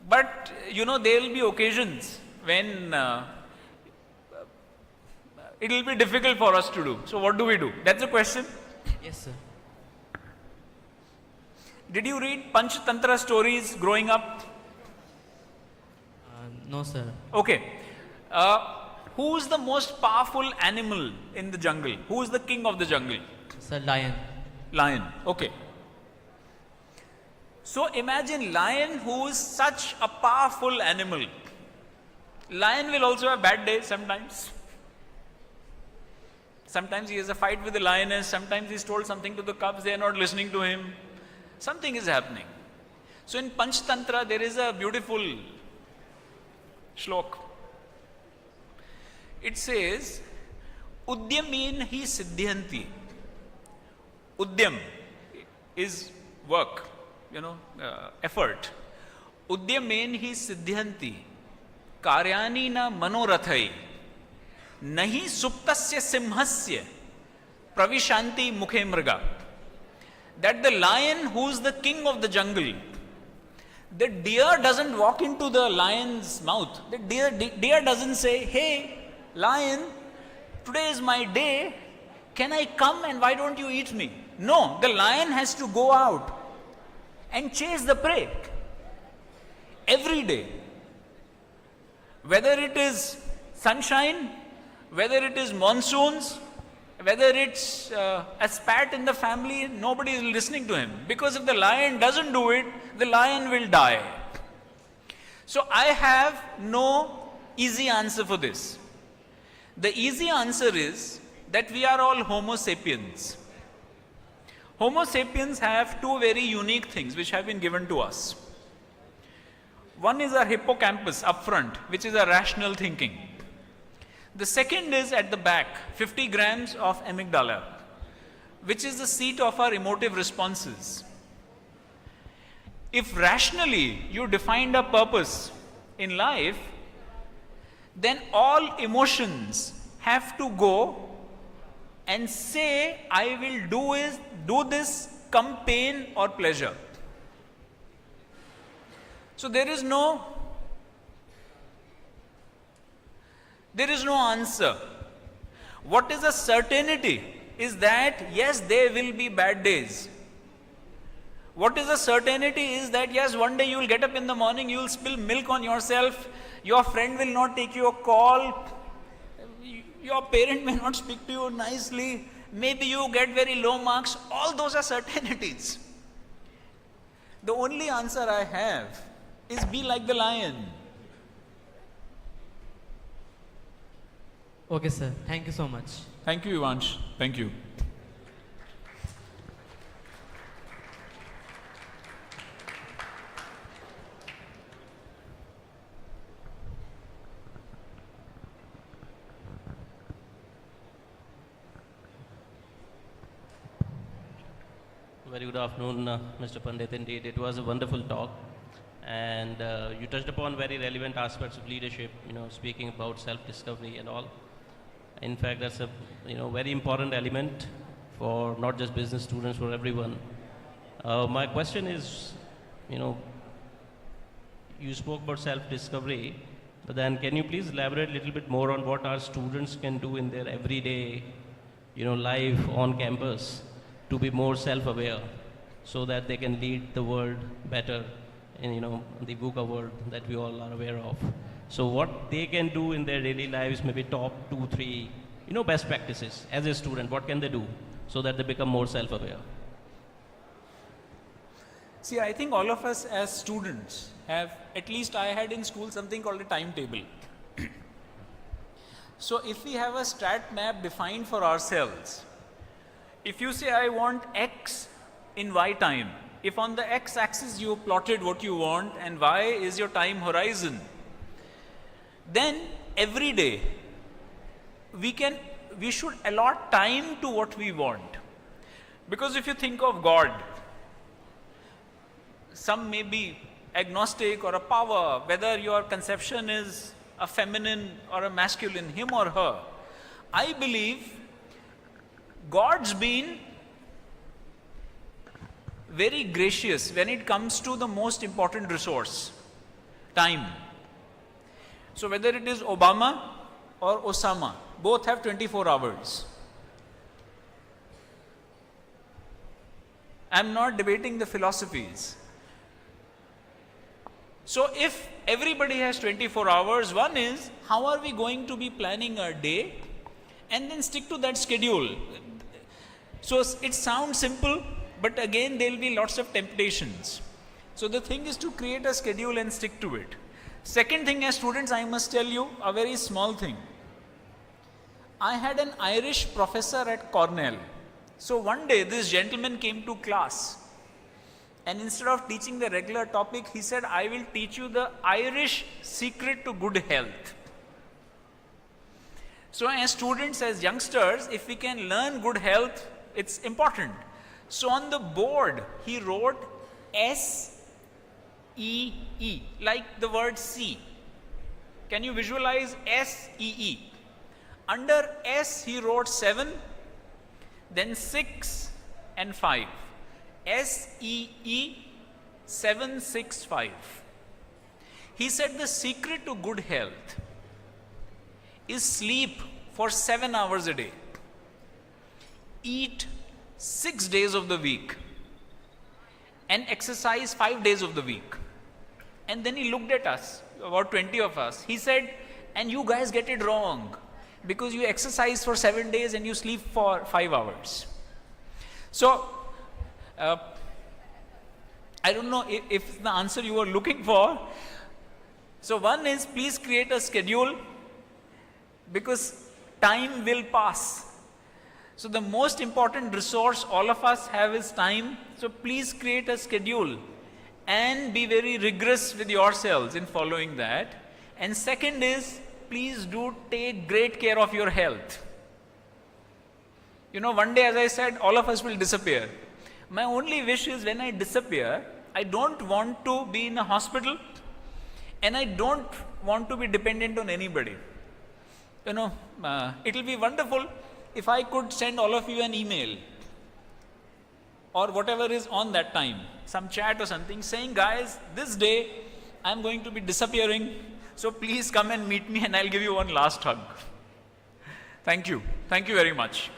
but there will be occasions when it will be difficult for us to do. So what do we do? That's the question. Yes, sir. Did you read Panchatantra stories growing up? No, sir. Okay. Who is the most powerful animal in the jungle? Who is the king of the jungle? Sir, lion. Lion. Okay. So imagine lion who is such a powerful animal. Lion will also have bad days sometimes. Sometimes he has a fight with the lioness. Sometimes he's told something to the cubs. They are not listening to him. Something is happening. So in Panchatantra there is a beautiful shlok. It says, Udyamin hi siddhyanti. Udyam is work, effort. Udyamen hi siddhyanti. Karyani na manorathai. Nahi suptasya simhasya. Pravishanti mukhe mriga. That the lion who is the king of the jungle, the deer doesn't walk into the lion's mouth. The deer doesn't say, hey, lion, today is my day. Can I come and why don't you eat me? No, the lion has to go out and chase the prey every day. Whether it is sunshine, whether it is monsoons, whether it's a spat in the family, nobody is listening to him. Because if the lion doesn't do it, the lion will die. So I have no easy answer for this. The easy answer is that we are all Homo sapiens. Homo sapiens have two very unique things which have been given to us. One is our hippocampus up front, which is our rational thinking. The second is at the back, 50 grams of amygdala, which is the seat of our emotive responses. If rationally you defined a purpose in life, then all emotions have to go and say, I will do this, come pain or pleasure. So there is no answer. What is a certainty is that yes, there will be bad days. What is a certainty is that yes, one day you will get up in the morning, you will spill milk on yourself, your friend will not take your call, your parent may not speak to you nicely, maybe you get very low marks. All those are certainties. The only answer I have is be like the lion. Okay, sir. Thank you so much. Thank you, Ivansh. Thank you. Very good afternoon, Mr. Pandit. Indeed, it was a wonderful talk, and you touched upon very relevant aspects of leadership. Speaking about self-discovery and all. In fact, that's a very important element for not just business students, for everyone. My question is, you spoke about self-discovery, but then can you please elaborate a little bit more on what our students can do in their everyday, life on campus to be more self-aware, so that they can lead the world better in the VUCA world that we all are aware of. So what they can do in their daily lives, maybe top 2, 3, best practices as a student, what can they do so that they become more self-aware? See, I think all of us as students have, at least I had in school something called a timetable. So if we have a strat map defined for ourselves, if you say I want X in Y time, if on the X axis you plotted what you want and Y is your time horizon, then every day we should allot time to what we want. Because if you think of God, some may be agnostic or a power, whether your conception is a feminine or a masculine, him or her. I believe God's been very gracious when it comes to the most important resource, time. So whether it is Obama or Osama, both have 24 hours. I'm not debating the philosophies. So if everybody has 24 hours, one is, how are we going to be planning our day and then stick to that schedule? So it sounds simple, but again there will be lots of temptations. So the thing is to create a schedule and stick to it. Second thing, as students, I must tell you a very small thing. I had an Irish professor at Cornell. So one day this gentleman came to class, and instead of teaching the regular topic, he said, I will teach you the Irish secret to good health. So as students, as youngsters, if we can learn good health, it's important. So on the board, he wrote S-E-E, like the word sea. Can you visualize S-E-E? Under S, he wrote 7, then 6 and 5. S-E-E 765. He said the secret to good health is sleep for 7 hours a day, eat 6 days of the week, and exercise 5 days of the week. And then he looked at us, about 20 of us. He said, and you guys get it wrong, because you exercise for 7 days and you sleep for 5 hours. So, I don't know if the answer you were looking for. So one is, please create a schedule, because time will pass. So the most important resource all of us have is time. So please create a schedule and be very rigorous with yourselves in following that. And second is, please do take great care of your health. You know, one day, as I said, all of us will disappear. My only wish is when I disappear, I don't want to be in a hospital and I don't want to be dependent on anybody. You know, it will be wonderful if I could send all of you an email or whatever is on that time, some chat or something saying, guys, this day I'm going to be disappearing, so please come and meet me and I'll give you one last hug. Thank you. Thank you very much.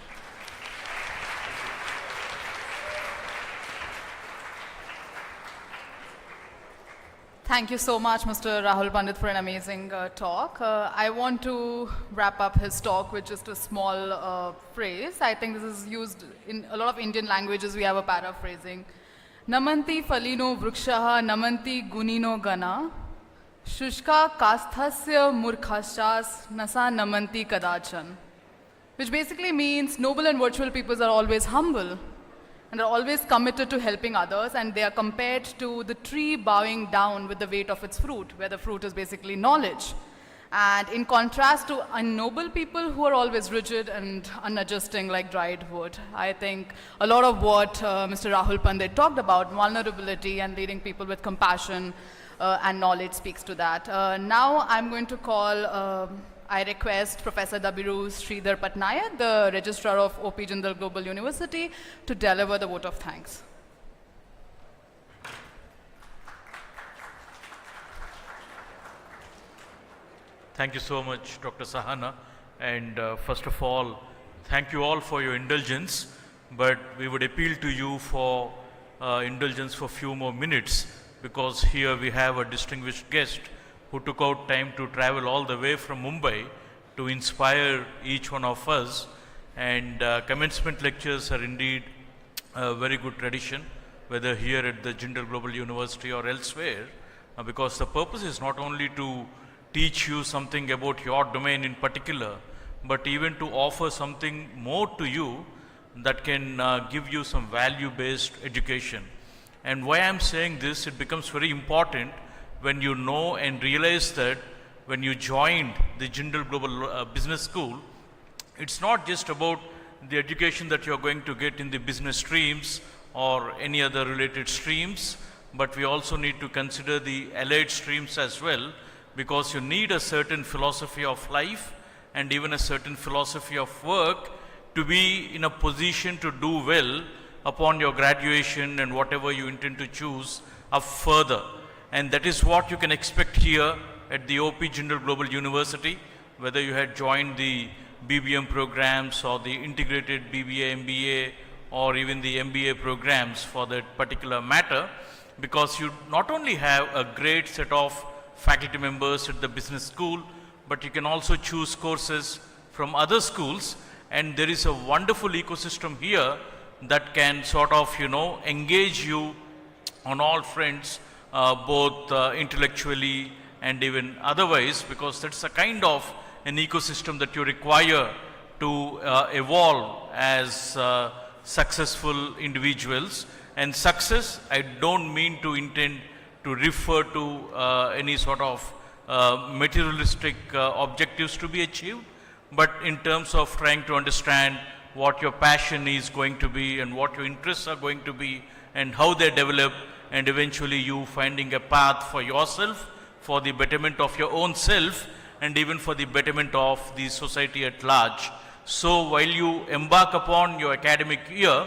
Thank you so much, Mr. Rahul Pandit, for an amazing talk. I want to wrap up his talk with just a small phrase. I think this is used in a lot of Indian languages. We have a paraphrasing. Namanti falino vrukshaha namanti gunino gana shushka kasthasya murkhashas nasa namanti kadachan. Which basically means noble and virtual peoples are always humble and are always committed to helping others, and they are compared to the tree bowing down with the weight of its fruit, where the fruit is basically knowledge. And in contrast to unnoble people who are always rigid and unadjusting like dried wood. I think a lot of what Mr. Rahul Pandit talked about, vulnerability and leading people with compassion and knowledge, speaks to that. Now I'm going to call I request Professor Dabiru Sridhar Patnaik, the Registrar of OP Jindal Global University, to deliver the vote of thanks. Thank you so much, Dr. Sahana. And first of all, thank you all for your indulgence. But we would appeal to you for indulgence for a few more minutes, because here we have a distinguished guest who took out time to travel all the way from Mumbai to inspire each one of us. And commencement lectures are indeed a very good tradition, whether here at the Jindal Global University or elsewhere, because the purpose is not only to teach you something about your domain in particular, but even to offer something more to you that can give you some value-based education. And why I'm saying this, it becomes very important when you know and realize that when you joined the Jindal Global Business School, it's not just about the education that you're going to get in the business streams or any other related streams, but we also need to consider the allied streams as well, because you need a certain philosophy of life and even a certain philosophy of work to be in a position to do well upon your graduation and whatever you intend to choose up further. And that is what you can expect here at the OP Jindal Global University, whether you had joined the BBM programs or the integrated BBA, MBA, or even the MBA programs for that particular matter, because you not only have a great set of faculty members at the business school, but you can also choose courses from other schools, and there is a wonderful ecosystem here that can sort of, engage you on all fronts, both intellectually and even otherwise, because that's a kind of an ecosystem that you require to evolve as successful individuals. And success, I don't mean to intend to refer to any sort of materialistic objectives to be achieved, but in terms of trying to understand what your passion is going to be and what your interests are going to be and how they develop, and eventually you finding a path for yourself, for the betterment of your own self, and even for the betterment of the society at large. So while you embark upon your academic year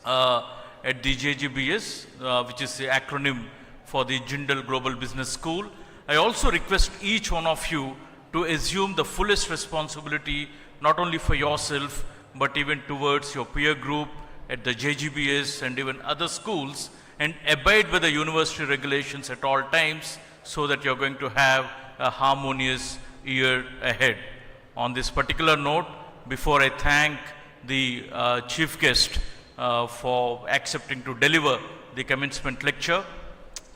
at the JGBS, which is the acronym for the Jindal Global Business School, I also request each one of you to assume the fullest responsibility, not only for yourself, but even towards your peer group at the JGBS and even other schools, and abide by the university regulations at all times, so that you're going to have a harmonious year ahead. On this particular note, before I thank the chief guest for accepting to deliver the commencement lecture,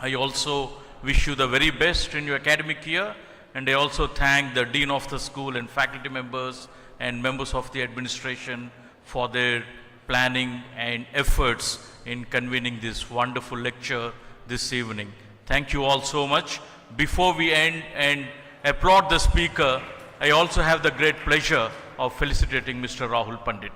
I also wish you the very best in your academic year, and I also thank the Dean of the school and faculty members and members of the administration for their planning and efforts in convening this wonderful lecture this evening. Thank you all so much. Before we end and applaud the speaker, I also have the great pleasure of felicitating Mr. Rahul Pandit.